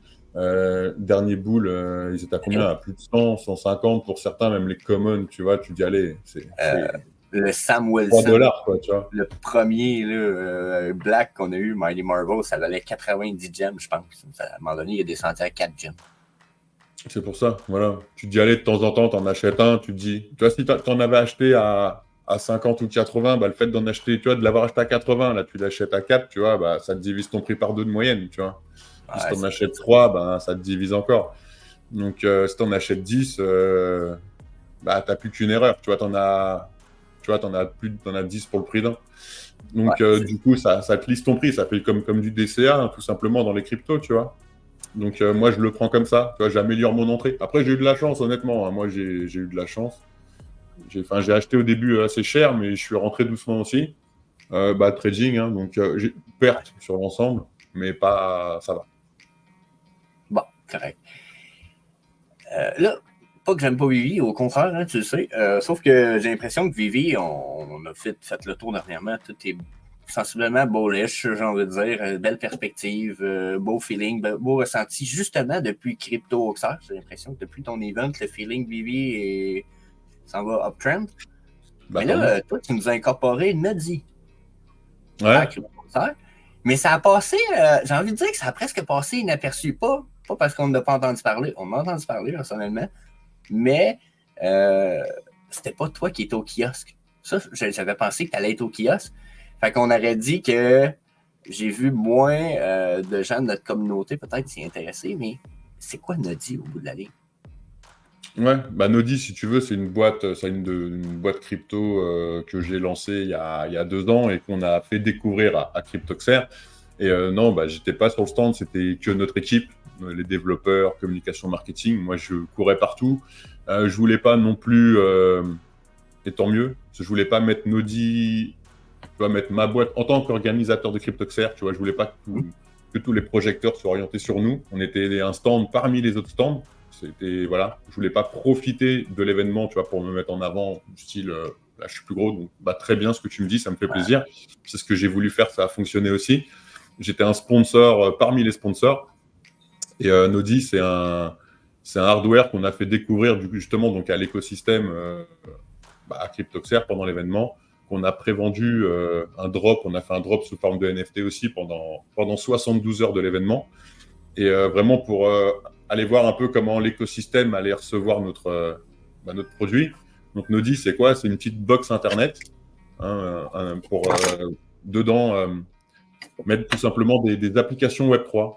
Dernier boule, ils étaient à combien? À plus de 100, 150 pour certains, même les commons, tu vois, tu dis allez, c'est le Sam Wilson, 3 dollars, quoi, tu vois. Le premier là, Black qu'on a eu, Mighty Marvel, ça valait 90 gemmes, je pense. À un moment donné, il est descendu à 4 gemmes. C'est pour ça, voilà. Tu te dis allez, de temps en temps, t'en achètes un, tu te dis, tu vois, si t'en avais acheté à 50 ou 80, bah, le fait d'en acheter, tu vois, de l'avoir acheté à 80, là, tu l'achètes à 4, tu vois, bah, ça te divise ton prix par 2 de moyenne, tu vois. Puis si t'en achètes 3, bah, ça te divise encore. Donc, si t'en achètes 10, bah, t'as plus qu'une erreur. Tu vois, t'en as 10 pour le prix d'un. Donc, du coup, ça te lisse ton prix. Ça fait comme du DCA, hein, tout simplement, dans les cryptos, tu vois. Donc, moi, je le prends comme ça. Tu vois, j'améliore mon entrée. Après, j'ai eu de la chance, honnêtement. Hein. Moi, j'ai eu de la chance. J'ai acheté au début assez cher, mais je suis rentré doucement aussi. Trading, hein, donc j'ai perte sur l'ensemble, mais pas, ça va. Bon, correct. Là, pas que j'aime pas Vivi, au contraire, hein, tu le sais. Sauf que j'ai l'impression que Vivi, on a fait le tour dernièrement. Tout est sensiblement bullish, j'ai envie de dire. Belle perspective, beau feeling, beau ressenti. Justement, depuis Crypto Auxerre, j'ai l'impression que depuis ton event, le feeling Vivi s'en va uptrend. Mais là, toi, tu nous as incorporé Nodi. Ouais. Mais ça a passé, j'ai envie de dire que ça a presque passé inaperçu. Pas parce qu'on n'a pas entendu parler. On a entendu parler, personnellement. Mais c'était pas toi qui étais au kiosque. Ça, j'avais pensé que tu allais être au kiosque. Fait qu'on aurait dit que j'ai vu moins de gens de notre communauté peut-être s'y intéresser, mais c'est quoi Nodi au bout de la ligne? Ouais, Nodi, si tu veux, c'est une boîte, une boîte crypto que j'ai lancée il y a 2 ans et qu'on a fait découvrir à Cryptoxer. Et non, j'étais pas sur le stand, c'était que notre équipe, les développeurs, communication, marketing. Moi, je courais partout. Je voulais pas non plus, et tant mieux, parce que je voulais pas mettre Nodi, tu vois, mettre ma boîte en tant qu'organisateur de Cryptoxer. Tu vois, je voulais pas que tous les projecteurs soient orientés sur nous. On était un stand parmi les autres stands. C'était, voilà, je voulais pas profiter de l'événement, tu vois, pour me mettre en avant, du style, là, je suis plus gros, donc très bien ce que tu me dis, ça me fait plaisir. C'est ce que j'ai voulu faire, ça a fonctionné aussi. J'étais un sponsor parmi les sponsors. Et Nodi, c'est un hardware qu'on a fait découvrir justement donc à l'écosystème à Cryptoxer pendant l'événement, qu'on a prévendu un drop. On a fait un drop sous forme de NFT aussi pendant 72 heures de l'événement. Et vraiment pour aller voir un peu comment l'écosystème allait recevoir notre produit. Donc Nodi, c'est quoi? C'est une petite box internet pour dedans mettre tout simplement des applications Web3.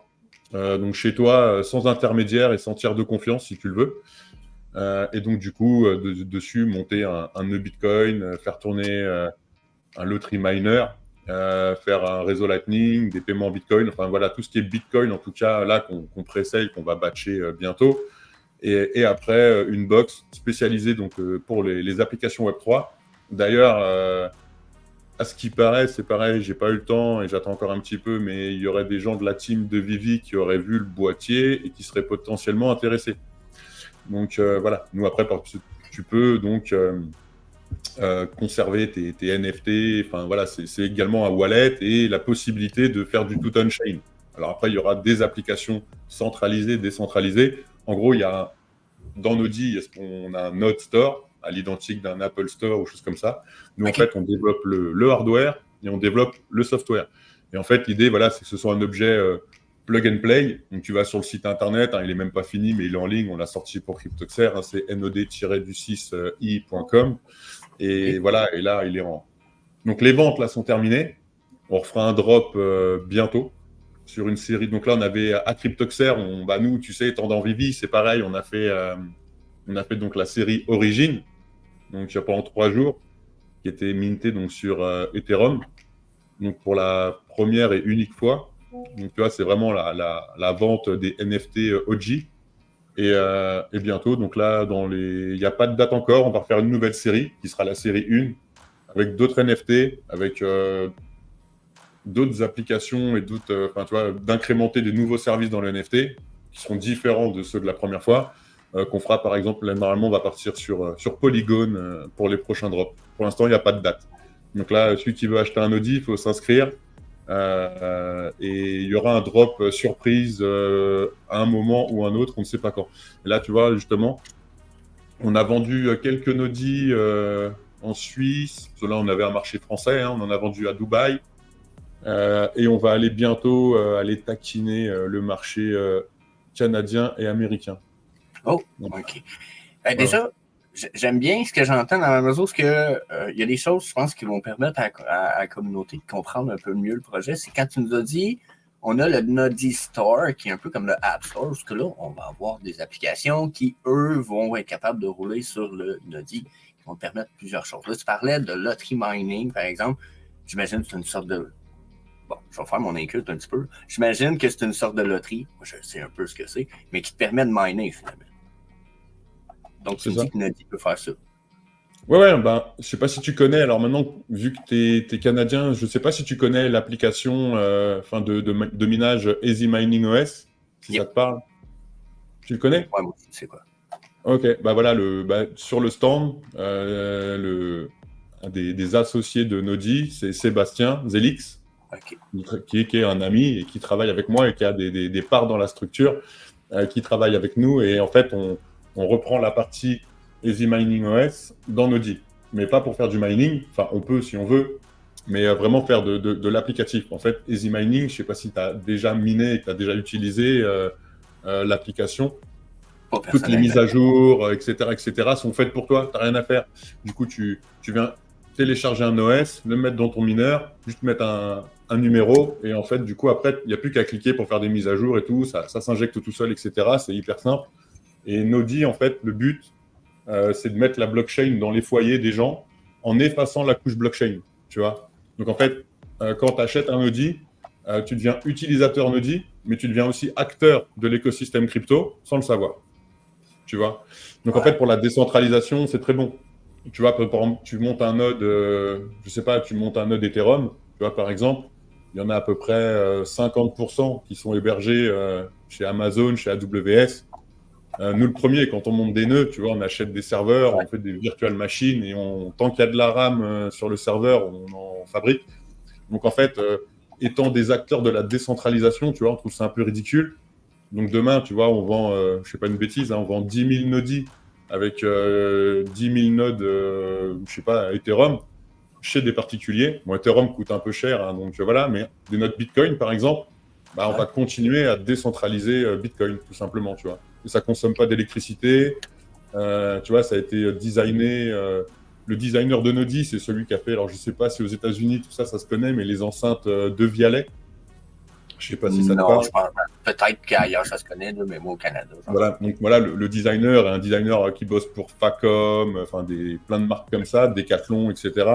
Donc chez toi, sans intermédiaire et sans tiers de confiance, si tu le veux. Et donc du coup, dessus, monter un nœud Bitcoin, faire tourner un lottery miner, faire un réseau Lightning, des paiements Bitcoin, enfin voilà, tout ce qui est Bitcoin, en tout cas, là, qu'on préessaye, qu'on va batcher bientôt. Et après, une box spécialisée donc, pour les applications Web3. D'ailleurs, à ce qui paraît, c'est pareil, j'ai pas eu le temps et j'attends encore un petit peu, mais il y aurait des gens de la team de Vivi qui auraient vu le boîtier et qui seraient potentiellement intéressés. Donc voilà, nous après, tu peux donc conserver tes NFT, enfin voilà, c'est également un wallet et la possibilité de faire du tout on-chain. Alors après, il y aura des applications centralisées, décentralisées. En gros, dans Nodi, on a un Node Store, à l'identique d'un Apple Store ou choses comme ça. Nous, en fait, on développe le hardware et on développe le software. Et en fait, l'idée, voilà, c'est que ce soit un objet plug and play. Donc, tu vas sur le site internet, il n'est même pas fini, mais il est en ligne. On l'a sorti pour Cryptoxer, c'est nod-du6i.com. Et voilà, et là, il est en. Donc, les ventes, là, sont terminées. On refera un drop bientôt sur une série. Donc là, on avait à Cryptoxer, nous, tu sais, étant dans Vivi, c'est pareil, on a fait donc la série Origin, donc pendant 3 jours, qui était mintée donc sur Ethereum, donc pour la première et unique fois. Donc tu vois, c'est vraiment la vente des NFT OG. Et bientôt, donc là, il n'y a pas de date encore, on va refaire une nouvelle série, qui sera la série 1, avec d'autres NFT, avec d'autres applications et d'autres, tu vois, d'incrémenter des nouveaux services dans le NFT qui seront différents de ceux de la première fois, qu'on fera par exemple, là, normalement on va partir sur Polygon pour les prochains drops. Pour l'instant, il n'y a pas de date. Donc là, celui qui veut acheter un Audi, il faut s'inscrire et il y aura un drop surprise à un moment ou un autre, on ne sait pas quand. Et là, tu vois, justement, on a vendu quelques Nodi en Suisse, parce que là on avait un marché français, on en a vendu à Dubaï. Et on va aller bientôt aller taquiner le marché canadien et américain. Oh, OK. Déjà, j'aime bien ce que j'entends dans la mesure où il y a des choses, je pense, qui vont permettre à la communauté de comprendre un peu mieux le projet. C'est quand tu nous as dit, on a le Nodi Store, qui est un peu comme le App Store, parce que là, on va avoir des applications qui, eux, vont être capables de rouler sur le Nodi, qui vont permettre plusieurs choses. Là, tu parlais de lottery mining, par exemple. J'imagine que c'est une sorte de... Bon, je vais faire mon inculte un petit peu. J'imagine que c'est une sorte de loterie. Moi, je sais un peu ce que c'est, mais qui te permet de miner, finalement. Donc, tu me dis que Nodi peut faire ça. Ouais, je sais pas si tu connais. Alors maintenant, vu que tu es canadien, je sais pas si tu connais l'application de minage Easy Mining OS, si ça te parle. Tu le connais? Ouais, moi, c'est quoi? Ok, voilà, sur le stand, un des associés de Nodi, c'est Sébastien Zelix. Okay. Qui est un ami et qui travaille avec moi et qui a des parts dans la structure, qui travaille avec nous. Et en fait, on reprend la partie Easy Mining OS dans Nodi. Mais pas pour faire du mining, enfin on peut si on veut, mais vraiment faire de l'applicatif. En fait, Easy Mining, je ne sais pas si tu as déjà miné et que tu as déjà utilisé l'application. Toutes les mises à jour, etc., sont faites pour toi, tu n'as rien à faire. Du coup, tu viens télécharger un OS, le mettre dans ton mineur, juste mettre un numéro, et en fait, du coup, après, il n'y a plus qu'à cliquer pour faire des mises à jour et tout, ça s'injecte tout seul, etc. C'est hyper simple. Et Nodi, en fait, le but, c'est de mettre la blockchain dans les foyers des gens en effaçant la couche blockchain, tu vois. Donc, en fait, quand tu achètes un Nodi, tu deviens utilisateur Nodi, mais tu deviens aussi acteur de l'écosystème crypto sans le savoir, tu vois. Donc, en fait, pour la décentralisation, c'est très bon. Tu vois, par exemple, tu montes un node, tu montes un node Ethereum, tu vois, par exemple, il y en a à peu près 50% qui sont hébergés chez Amazon, chez AWS. Nous, le premier, quand on monte des nœuds, tu vois, on achète des serveurs, on fait des virtual machines et tant qu'il y a de la RAM sur le serveur, on en fabrique. Donc, en fait, étant des acteurs de la décentralisation, tu vois, on trouve ça un peu ridicule. Donc, demain, tu vois, on vend, je ne sais pas une bêtise, on vend 10 000 Nodi avec 10 000 nodes, je sais pas, Ethereum, chez des particuliers. Bon, Ethereum coûte un peu cher, donc voilà, mais des nodes Bitcoin, par exemple, on va continuer à décentraliser Bitcoin, tout simplement, tu vois. Et ça consomme pas d'électricité, tu vois, ça a été designé. Le designer de Nodi, c'est celui qui a fait, alors je sais pas si aux États-Unis tout ça se connaît, mais les enceintes de Vialet. Je sais pas si ça te parle. Non, je pense peut-être qu'ailleurs ça se connaît, mais moi au Canada. Voilà, donc voilà, le designer est un designer qui bosse pour Facom, plein de marques comme ça, Decathlon, etc.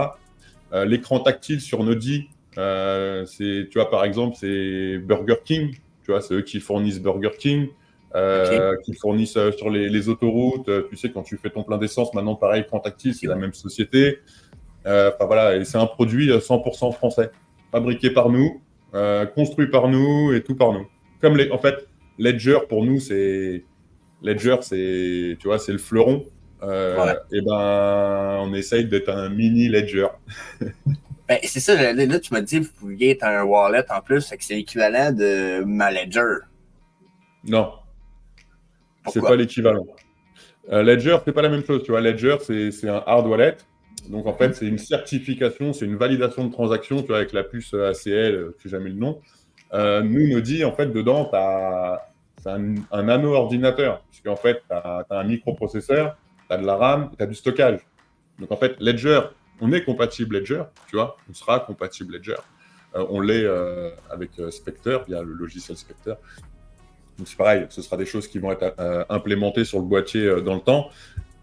L'écran tactile sur Nodi, Tu vois, par exemple, c'est Burger King. Tu vois, c'est eux qui fournissent Burger King, OK. qui fournissent sur les autoroutes. Tu sais, quand tu fais ton plein d'essence, maintenant, pareil, Cantakti, c'est la même société. Enfin, voilà, et c'est un produit 100% français, fabriqué par nous, construit par nous et tout par nous. En fait, Ledger, pour nous, tu vois, c'est le fleuron. Ouais. Et ben, on essaye d'être un mini Ledger. Ben, c'est ça, là, tu m'as dit, vous pouviez être un wallet en plus, fait que c'est l'équivalent de ma Ledger. Non, c'est pas Pourquoi? l'équivalent. Ledger, c'est pas la même chose. Tu vois, Ledger, c'est un hard wallet. Donc, en fait, Mhm. c'est une certification, c'est une validation de transaction, tu vois, avec la puce ACL, je sais jamais le nom. Ouais. Nous, Nodi, en fait, dedans, c'est un nano-ordinateur. Puisqu'en fait, tu as un microprocesseur, tu as de la RAM, tu as du stockage. Donc, en fait, Ledger, on est compatible Ledger, tu vois, on sera compatible Ledger. On l'est avec Spectre, via le logiciel Spectre. Donc, c'est pareil, ce sera des choses qui vont être implémentées sur le boîtier dans le temps.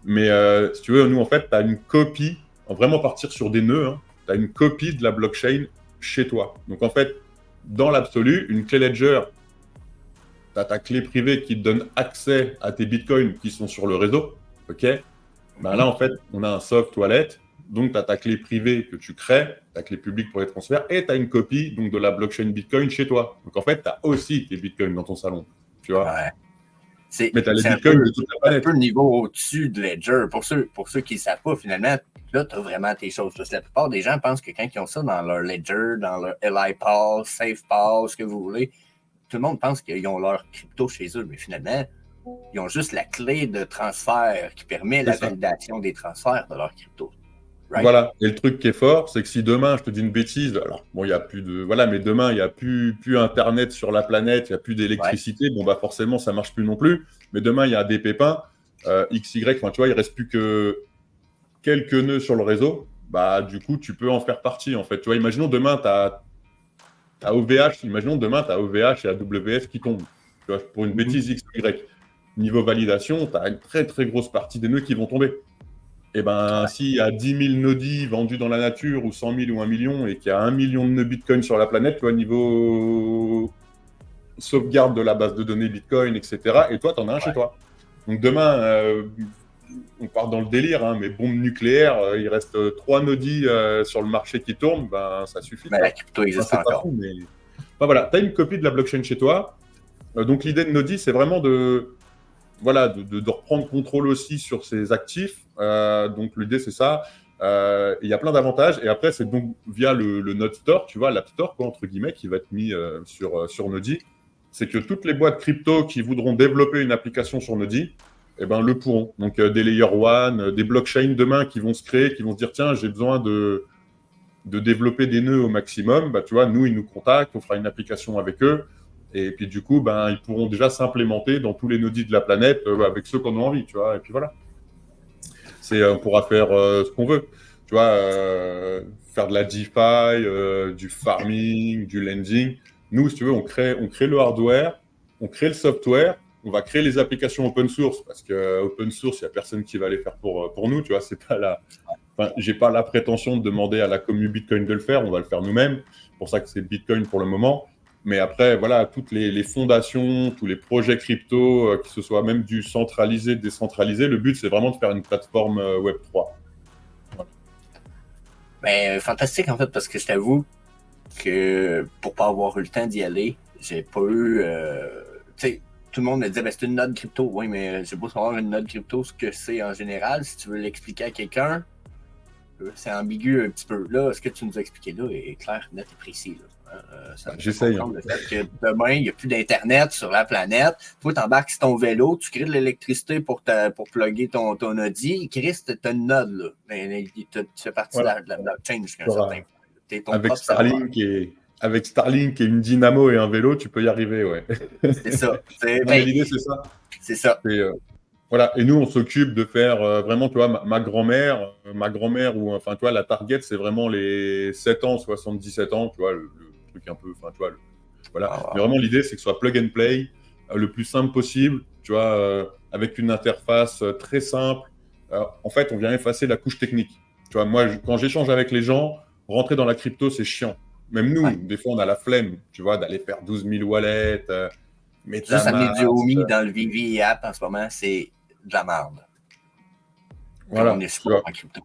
Mais si tu veux, nous, en fait, tu as une copie, vraiment partir sur des nœuds, hein, tu as une copie de la blockchain chez toi. Donc, en fait, dans l'absolu, une clé Ledger, tu as ta clé privée qui te donne accès à tes bitcoins qui sont sur le réseau. OK? Ben là, en fait, on a un soft wallet. Donc, tu as ta clé privée que tu crées, ta clé publique pour les transferts, et tu as une copie donc, de la blockchain Bitcoin chez toi. Donc, en fait, tu as aussi tes bitcoins dans ton salon. Tu vois? Ouais. C'est Mais tu as les c'est bitcoins de toute la un peu planète. le niveau au-dessus de Ledger. Pour ceux qui ne savent pas, finalement, là, tu as vraiment tes choses. Parce que la plupart des gens pensent que quand ils ont ça dans leur Ledger, dans leur LI Pass, Safe Pass, ce que vous voulez, tout le monde pense qu'ils ont leur crypto chez eux. Mais finalement, ils ont juste la clé de transfert qui permet C'est la ça. validation des transferts de leur crypto. Right? Voilà. Et le truc qui est fort, c'est que si demain, je te dis une bêtise, alors bon, il y a plus de, voilà, mais demain, il y a plus Internet sur la planète, il y a plus Ouais. d'électricité, bon bah forcément, ça marche plus non plus. Mais demain, il y a des pépins, XY, enfin tu vois, il reste plus que quelques nœuds sur le réseau. Bah du coup, tu peux en faire partie en fait. Tu vois, imaginons demain, t'as OVH, imaginons demain, t'as OVH et AWS qui tombent. Tu vois, pour une Mhm. bêtise XY. Niveau validation, tu as une très très grosse partie des nœuds qui vont tomber. Et ben, Ouais. s'il y a 10 000 nodis vendus dans la nature, ou 100 000 ou 1 million, et qu'il y a 1 million de nœuds Bitcoin sur la planète, tu vois, niveau sauvegarde de la base de données Bitcoin, etc., et toi, tu en as un chez Ouais. toi. Donc demain, on part dans le délire, hein, mais bombe nucléaire, il reste 3 nodis sur le marché qui tournent, ben ça suffit, Mais tu la vois. crypto Enfin, existe c'est pas encore. fou, mais... Enfin, voilà, tu as une copie de la blockchain chez toi. Donc l'idée de Nodi, c'est vraiment voilà, de reprendre contrôle aussi sur ses actifs. Donc l'idée, c'est ça. Il y a plein d'avantages. Et après, c'est donc via le Node Store, tu vois, l'App Store, quoi, entre guillemets, qui va être mis sur Nodi. C'est que toutes les boîtes crypto qui voudront développer une application sur Nodi, eh ben, le pourront. Donc des Layer 1, des blockchains demain qui vont se créer, qui vont se dire, tiens, j'ai besoin de développer des nœuds au maximum. Bah, tu vois, nous, ils nous contactent, on fera une application avec eux. Et puis du coup, ben, ils pourront déjà s'implémenter dans tous les nodis de la planète avec ceux qu'on a envie, tu vois. Et puis voilà. On pourra faire ce qu'on veut. Tu vois, faire de la DeFi, du farming, du lending. Nous, si tu veux, on crée le hardware, on crée le software, on va créer les applications open source parce que open source, il n'y a personne qui va les faire pour nous. Tu vois, c'est pas enfin, j'ai pas la prétention de demander à la commu Bitcoin de le faire. On va le faire nous-mêmes. C'est pour ça que c'est Bitcoin pour le moment. Mais après, voilà, toutes les fondations, tous les projets crypto, que ce soit même du centralisé, décentralisé, le but, c'est vraiment de faire une plateforme Web3. Voilà. Mais fantastique en fait, parce que je t'avoue que pour pas avoir eu le temps d'y aller, j'ai pas eu. Tu sais, tout le monde me disait, ben, c'est une note crypto. Oui, mais j'ai beau savoir une note crypto, ce que c'est en général. Si tu veux l'expliquer à quelqu'un, c'est ambigu un petit peu. Là, ce que tu nous as expliqué là est clair, net et précis. Là. Ça me fait J'essaye. Hein. comprendre le fait que demain, il n'y a plus d'Internet sur la planète. Toi, tu embarques sur ton vélo, tu crées de l'électricité pour plugger ton Audi. Chris, tu as une node. Là. Mais, tu fais partie Voilà. de la blockchain jusqu'à un certain point. Tu es ton Avec propre serveur. Avec Starlink et une dynamo et un vélo, tu peux y arriver, ouais. C'est ça. Non, mais l'idée, c'est ça. C'est ça. Voilà. Et nous, on s'occupe de faire vraiment, tu vois, ma grand-mère, ou enfin, tu vois, la target, c'est vraiment les 7 ans, 77 ans, tu vois, le truc un peu, enfin, tu vois, voilà. Ah, Mais vraiment, l'idée, c'est que ce soit plug and play, le plus simple possible, tu vois, avec une interface très simple. En fait, on vient effacer la couche technique. Tu vois, moi, quand j'échange avec les gens, rentrer dans la crypto, c'est chiant. Même nous, Ouais. des fois, on a la flemme, tu vois, d'aller faire 12 000 wallets, Juste amener MetaMask. du Omi dans le Vivi app en ce moment, c'est de la merde. Puis on Voilà, est tu sport vois. en crypto.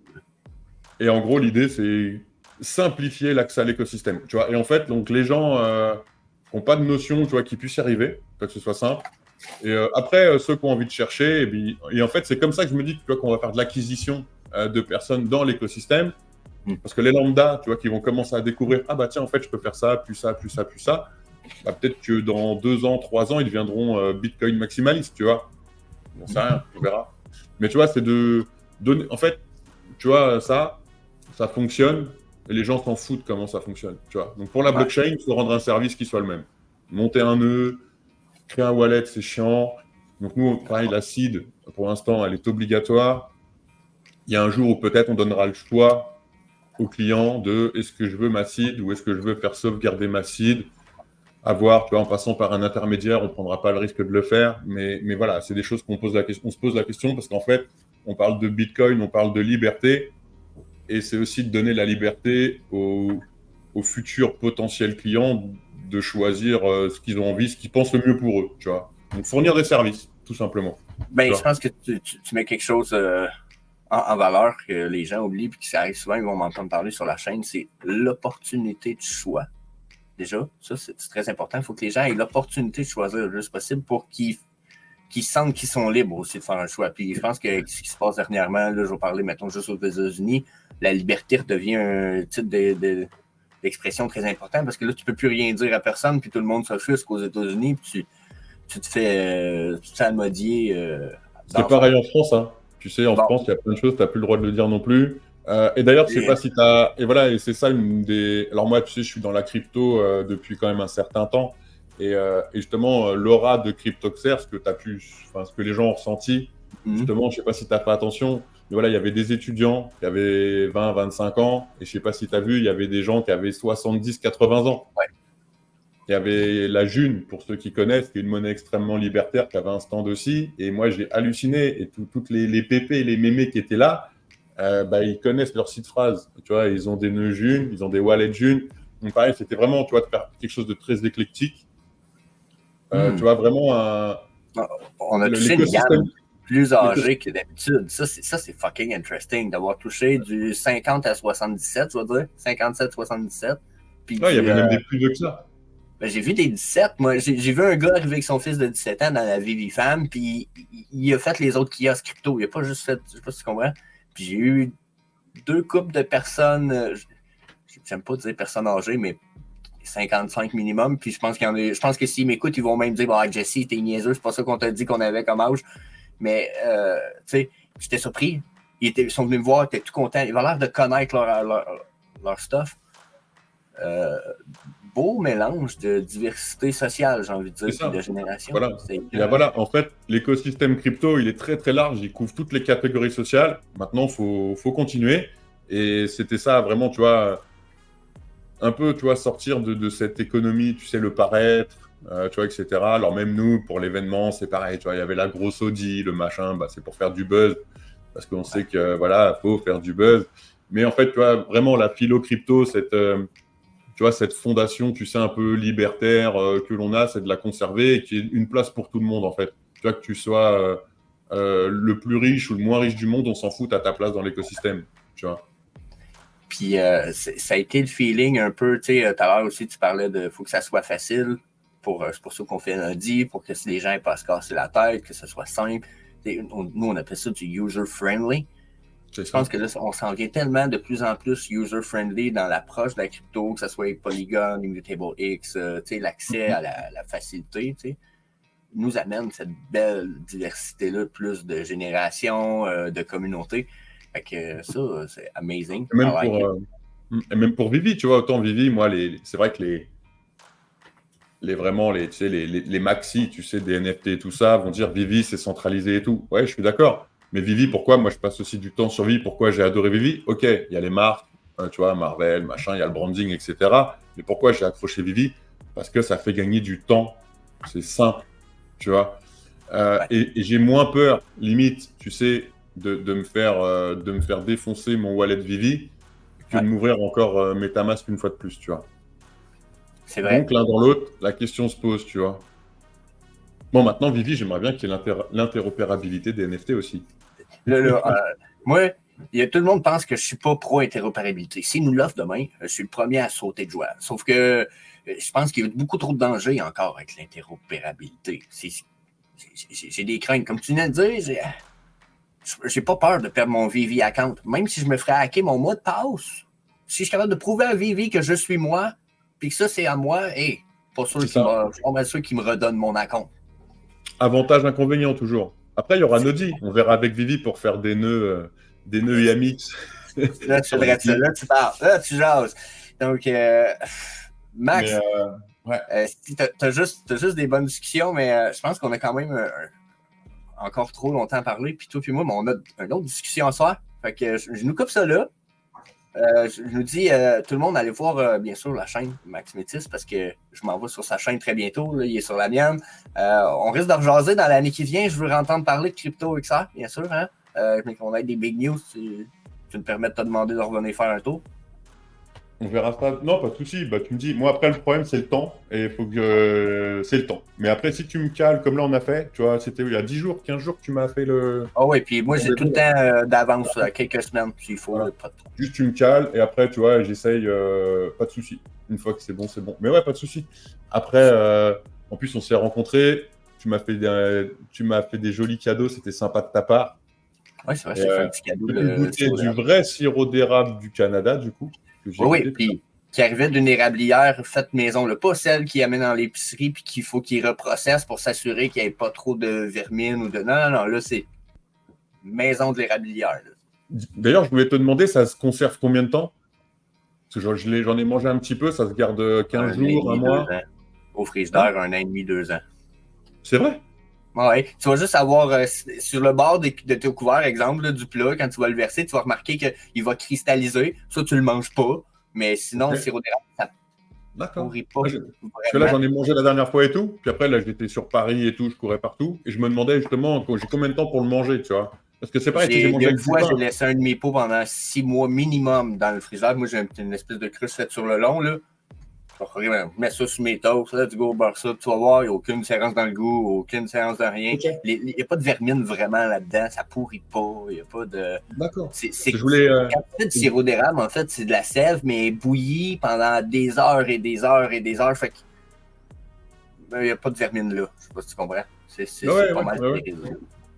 Et en gros, l'idée, c'est simplifier l'accès à l'écosystème. Tu vois. Et en fait, donc, les gens qui n'ont pas de notion, tu vois, qui puissent y arriver, que ce soit simple. Et après, ceux qui ont envie de chercher, et en fait, c'est comme ça que je me dis, tu vois, qu'on va faire de l'acquisition de personnes dans l'écosystème. Parce que les lambda, tu vois, qui vont commencer à découvrir, ah bah tiens, en fait, je peux faire ça, plus ça, plus ça, plus ça. Bah, peut-être que dans 2 ans, 3 ans, ils deviendront Bitcoin maximalistes, tu vois. On sait rien, on verra. Mais tu vois, c'est de donner. En fait, tu vois, ça fonctionne et les gens s'en foutent comment ça fonctionne, tu vois. Donc pour la Ouais. blockchain, il faut rendre un service qui soit le même. Monter un nœud, créer un wallet, c'est chiant. Donc nous, pareil, la seed, pour l'instant, elle est obligatoire. Il y a un jour où peut-être on donnera le choix au client de est-ce que je veux ma seed ou est-ce que je veux faire sauvegarder ma seed. À voir, tu vois, en passant par un intermédiaire, on ne prendra pas le risque de le faire. Mais voilà, c'est des choses qu'on pose la question. On se pose la question parce qu'en fait, on parle de Bitcoin, on parle de liberté. Et c'est aussi de donner la liberté aux futurs potentiels clients de choisir ce qu'ils ont envie, ce qu'ils pensent le mieux pour eux, tu vois. Donc fournir des services, tout simplement. Ben, Tu je vois. pense que tu mets quelque chose en valeur que les gens oublient puis qui arrive souvent, ils vont m'entendre parler sur la chaîne, c'est l'opportunité de choix. Déjà, ça, c'est très important. Il faut que les gens aient l'opportunité de choisir le plus possible pour qu'ils sentent qu'ils sont libres aussi de faire un choix. Puis je pense que ce qui se passe dernièrement, là, je vais parler, mettons, juste aux États-Unis, la liberté redevient un titre d'expression très important parce que là, tu peux plus rien dire à personne, puis tout le monde s'offusque aux États-Unis, puis tu te fais almodier C'est d'en face. pareil en France, hein. Tu sais, en Bon, France, il y a plein de choses, tu n'as plus le droit de le dire non plus. Et d'ailleurs, je sais pas si tu as. Et voilà, et c'est ça une des. Alors, moi, tu sais, je suis dans la crypto depuis quand même un certain temps. Et justement, l'aura de Cryptoxer, ce que tu as pu. Enfin, ce que les gens ont ressenti, justement, je sais pas si tu as fait attention. Mais voilà, il y avait des étudiants qui avaient 20, 25 ans. Et je sais pas si tu as vu, il y avait des gens qui avaient 70, 80 ans. ouais. Il y avait la June, pour ceux qui connaissent, qui est une monnaie extrêmement libertaire, qui avait un stand aussi. Et moi, j'ai halluciné. Et toutes les pépés et les mémés qui étaient là, bah, ils connaissent leur site phrase. Tu vois, ils ont des nœuds June, ils ont des wallets June. Donc, pareil, c'était vraiment, tu vois, de faire quelque chose de très éclectique. Tu vois, vraiment On a touché une l'écosystème. gamme plus âgée que d'habitude. Ça, c'est fucking interesting d'avoir touché du 50 à 77, je veux dire. 57-77. Puis Ouais, il y avait même des plus vieux que ça. Ben, j'ai vu des 17. Moi, j'ai vu un gars arriver avec son fils de 17 ans dans la Vivifam, puis il a fait les autres kiosques crypto. Il a pas juste fait, je sais pas si tu comprends. Puis j'ai eu 2 couples de personnes, j'aime pas dire personnes âgées, mais 55 minimum. Puis je pense qu'il y en a, je pense que s'ils m'écoutent, ils vont même dire bah, Jesse, t'es niaiseux, c'est pas ça qu'on t'a dit qu'on avait comme âge. Mais, tu sais, j'étais surpris. Ils sont venus me voir, ils étaient tout contents. Ils avaient l'air de connaître leur stuff. Beau mélange de diversité sociale, j'ai envie de dire, puis de génération. Voilà. Voilà. En fait, l'écosystème crypto, il est très très large, il couvre toutes les catégories sociales. Maintenant, faut continuer. Et c'était ça, vraiment, tu vois, un peu, tu vois, sortir de cette économie, tu sais, le paraître, tu vois, etc. Alors même nous, pour l'événement, c'est pareil, tu vois, il y avait la grosse Audi, le machin, bah, c'est pour faire du buzz, parce qu'on sait que, voilà, faut faire du buzz. Mais en fait, tu vois, vraiment, la philo crypto, tu vois, cette fondation, tu sais, un peu libertaire que l'on a, c'est de la conserver et qui est une place pour tout le monde, en fait. Tu vois, que tu sois le plus riche ou le moins riche du monde, on s'en fout, à ta place dans l'écosystème, tu vois. Puis ça a été le feeling un peu, tu sais, tout à l'heure aussi, tu parlais de faut que ça soit facile. C'est pour ça qu'on fait lundi, pour que les gens n'aient pas à se casser la tête, que ce soit simple. Nous, on appelle ça du user-friendly. Je pense que là, on s'en vient tellement de plus en plus user-friendly dans l'approche de la crypto, que ce soit Polygon, Immutable X, l'accès à la facilité, nous amène cette belle diversité-là, plus de générations, de communautés. Fait que ça, c'est amazing. Même pour Vivi, tu vois, autant Vivi, moi, c'est vrai que vraiment, tu sais, les maxi, tu sais, des NFT et tout ça, vont dire Vivi, c'est centralisé et tout. Ouais, je suis d'accord. Mais Vivi, pourquoi? Moi, je passe aussi du temps sur Vivi. Pourquoi j'ai adoré Vivi? Ok, il y a les marques, tu vois, Marvel, machin, il y a le branding, etc. Mais pourquoi j'ai accroché Vivi? Parce que ça fait gagner du temps. C'est simple, tu vois. Et j'ai moins peur, limite, tu sais, de me faire défoncer mon wallet Vivi que de m'ouvrir encore MetaMask une fois de plus, tu vois. C'est vrai. Donc, l'un dans l'autre, la question se pose, tu vois. Bon, maintenant, Vivi, j'aimerais bien qu'il y ait l'interopérabilité des NFT aussi. Moi, tout le monde pense que je suis pas pro-interopérabilité. S'ils nous l'offrent demain, je suis le premier à sauter de joie. Sauf que je pense qu'il y a beaucoup trop de dangers encore avec l'interopérabilité. J'ai des craintes. Comme tu viens de dire, j'ai pas peur de perdre mon Vivi account. Même si je me ferais hacker mon mot de passe. Si je suis capable de prouver à Vivi que je suis moi, puis que ça, c'est à moi, pas sûr qui me redonne mon account. Avantage, inconvénient, toujours. Après, il y aura Nodi. On verra avec Vivi pour faire des nœuds IAMX. Là, tu devrais ça. Là, tu parles. Là, tu jases. Donc, Max, t'as juste des bonnes discussions, mais je pense qu'on a quand même encore trop longtemps parlé. Puis toi, puis moi, mais on a une autre discussion à soir. Fait que je nous coupe ça là. Je nous dis, tout le monde, allez voir, bien sûr, la chaîne Max Métis parce que je m'en vais sur sa chaîne très bientôt. Là, il est sur la mienne. On risque de rejaser dans l'année qui vient. Je veux entendre parler de Crypto XR, bien sûr. Hein? Mais qu'on ait des big news, tu me permets de te demander de revenir faire un tour. On verra ça. Non, pas de souci. Bah, tu me dis, moi, après, le problème, c'est le temps. Et il faut que. C'est le temps. Mais après, si tu me cales, comme là, on a fait, tu vois, c'était il y a 10 jours, 15 jours que tu m'as fait le. Ah oui, puis moi, j'ai tout le temps d'avance, quelques semaines, s'il faut. Voilà. Juste, tu me cales, et après, tu vois, j'essaye, pas de souci. Une fois que c'est bon, c'est bon. Mais ouais, pas de souci. Après, en plus, on s'est rencontrés. Tu m'as fait des jolis cadeaux, c'était sympa de ta part. Oui, c'est vrai, j'ai fait un petit cadeau. J'ai goûté du vrai sirop d'érable du Canada, du coup. Oui, puis qui arrivait d'une érablière faite maison, là, pas celle qui amène dans l'épicerie puis qu'il faut qu'il reprocesse pour s'assurer qu'il n'y ait pas trop de vermine ou de... Non, là, c'est maison de l'érablière. D'ailleurs, je voulais te demander, ça se conserve combien de temps? Parce que j'en ai mangé un petit peu, ça se garde 15 jours, un mois. Au frigidaire, 1 an et demi, 2 ans. C'est vrai? Ouais, tu vas juste avoir sur le bord de tes couverts, exemple, là, du plat, quand tu vas le verser, tu vas remarquer qu'il va cristalliser. Ça, tu le manges pas. Mais sinon, le sirop d'érable, ça pourrit pas. Parce que là, j'en ai mangé la dernière fois et tout. Puis après, là, j'étais sur Paris et tout, je courais partout. Et je me demandais justement, j'ai combien de temps pour le manger, tu vois? Parce que c'est pareil, j'ai mangé une fois, j'ai laissé un de mes pots pendant 6 mois minimum dans le frigidaire. Moi, j'ai une espèce de cruche faite sur le long, là. Je mets ça sur mes toasts, let's go, beurre ça, tu vas voir, il n'y a aucune différence dans le goût, aucune différence de rien. Okay. Il n'y a pas de vermine vraiment là-dedans, ça pourrit pas, il n'y a pas de... D'accord. Quand tu fais du sirop d'érable, en fait, c'est de la sève, mais bouillie pendant des heures et des heures et des heures, fait qu'il n'y a pas de vermine là, je sais pas si tu comprends. C'est pas mal.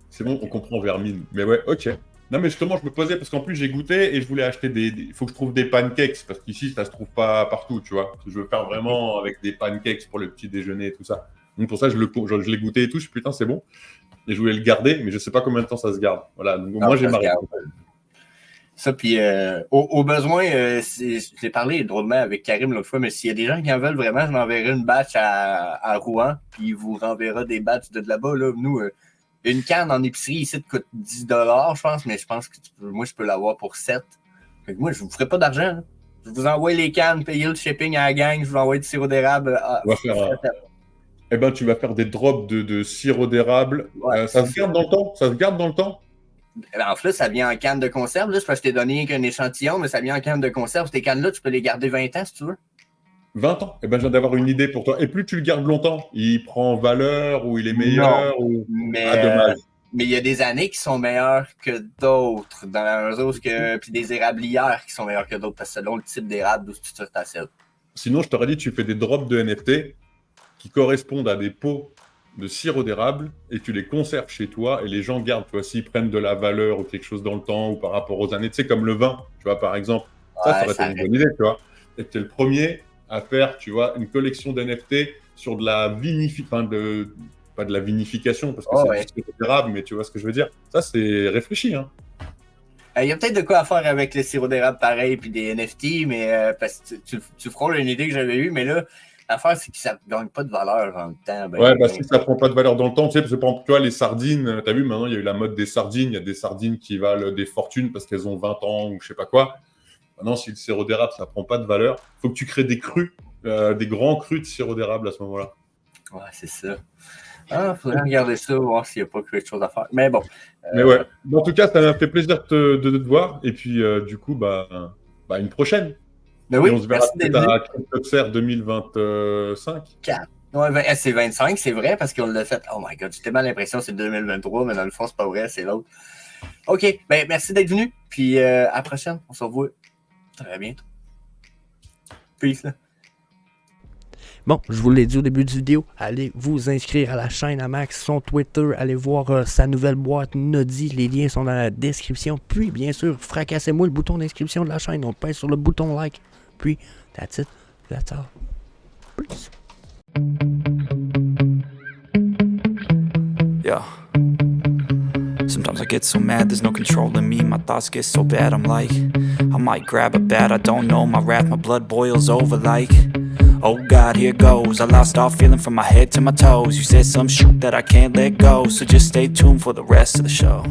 C'est bon, on comprend vermine, mais ouais, ok. Non, mais justement, je me posais parce qu'en plus, j'ai goûté et je voulais acheter il faut que je trouve des pancakes parce qu'ici, ça se trouve pas partout, tu vois. Je veux faire vraiment avec des pancakes pour le petit déjeuner et tout ça. Donc, pour ça, je l'ai goûté et tout. Je suis putain, c'est bon. Et je voulais le garder, mais je sais pas combien de temps ça se garde. Voilà. Donc, moi, j'ai marre. Ça, puis au besoin, je l'ai parlé drôlement avec Karim l'autre fois, mais s'il y a des gens qui en veulent vraiment, je m'enverrai une batch à Rouen, puis il vous renverra des batchs de là-bas. Là. Nous, une canne en épicerie ici te coûte 10 $, je pense, mais je pense que moi, je peux l'avoir pour 7. Fait que moi, je ne vous ferai pas d'argent. Là. Je vous envoie les cannes, payer le shipping à la gang, je vous envoie du sirop d'érable. Eh ben, tu vas faire des drops de sirop d'érable. Ouais, ça se garde dans le temps? Ça se garde dans le temps? En fait, ça vient en canne de conserve. Là, c'est parce que je t'ai donné qu'un échantillon, mais ça vient en canne de conserve. Ces cannes-là, tu peux les garder 20 ans si tu veux. 20 ans? Eh ben, je viens d'avoir une idée pour toi. Et plus tu le gardes longtemps, il prend valeur ou il est meilleur? Non, mais il y a des années qui sont meilleures que d'autres. Dans la mesure que puis des érablières qui sont meilleures que d'autres, parce que selon le type d'érable d'où tu tires ta selle. Sinon, je t'aurais dit, tu fais des drops de NFT qui correspondent à des pots de sirop d'érable et tu les conserves chez toi et les gens gardent, tu vois, s'ils prennent de la valeur ou quelque chose dans le temps ou par rapport aux années, tu sais, comme le vin, tu vois, par exemple. Ça aurait été une bonne idée, tu vois. Et tu es le premier à faire, tu vois, une collection d'NFT sur de la pas de la vinification, parce que c'est du sirop d'érable, mais tu vois ce que je veux dire. Ça, c'est réfléchi, hein. Il y a peut-être de quoi à faire avec le sirop d'érable pareil puis des NFT, mais parce que tu frôles une idée que j'avais eue, mais là, l'affaire, c'est que ça ne gagne pas de valeur dans le temps. Si ça ne prend pas de valeur dans le temps, tu sais, parce que par exemple, tu vois, les sardines, tu as vu, maintenant, il y a eu la mode des sardines. Il y a des sardines qui valent des fortunes parce qu'elles ont 20 ans ou je ne sais pas quoi. Maintenant, si le sirop d'érable, ça ne prend pas de valeur, il faut que tu crées des crus, des grands crus de sirop d'érable à ce moment-là. Ouais, c'est ça. Il faudrait regarder ça, voir s'il n'y a pas quelque chose à faire. Mais bon. Mais ouais. En tout cas, ça m'a fait plaisir de te voir. Et puis, du coup, une prochaine. Ben oui, Et on se verra merci d'être peut-être venu. à CryptoSphere 2025. Ouais, c'est 25, c'est vrai, parce qu'on l'a fait. Oh my god, j'ai tellement l'impression que c'est 2023, mais dans le fond, c'est pas vrai, c'est l'autre. OK, ben merci d'être venu. Puis à la prochaine, on se revoit très bientôt. Peace, là. Bon, je vous l'ai dit au début de vidéo, allez vous inscrire à la chaîne à Max, son Twitter, allez voir sa nouvelle boîte Nodi, les liens sont dans la description. Puis, bien sûr, fracassez-moi le bouton d'inscription de la chaîne, on pèse sur le bouton like. Puis, that's it, that's all. Peace. Yeah. Sometimes I get so mad, there's no controlling me. My thoughts get so bad, I'm like, I might grab a bat, I don't know. My wrath, my blood boils over like, oh God, here goes. I lost all feeling from my head to my toes. You said some shit that I can't let go, so just stay tuned for the rest of the show.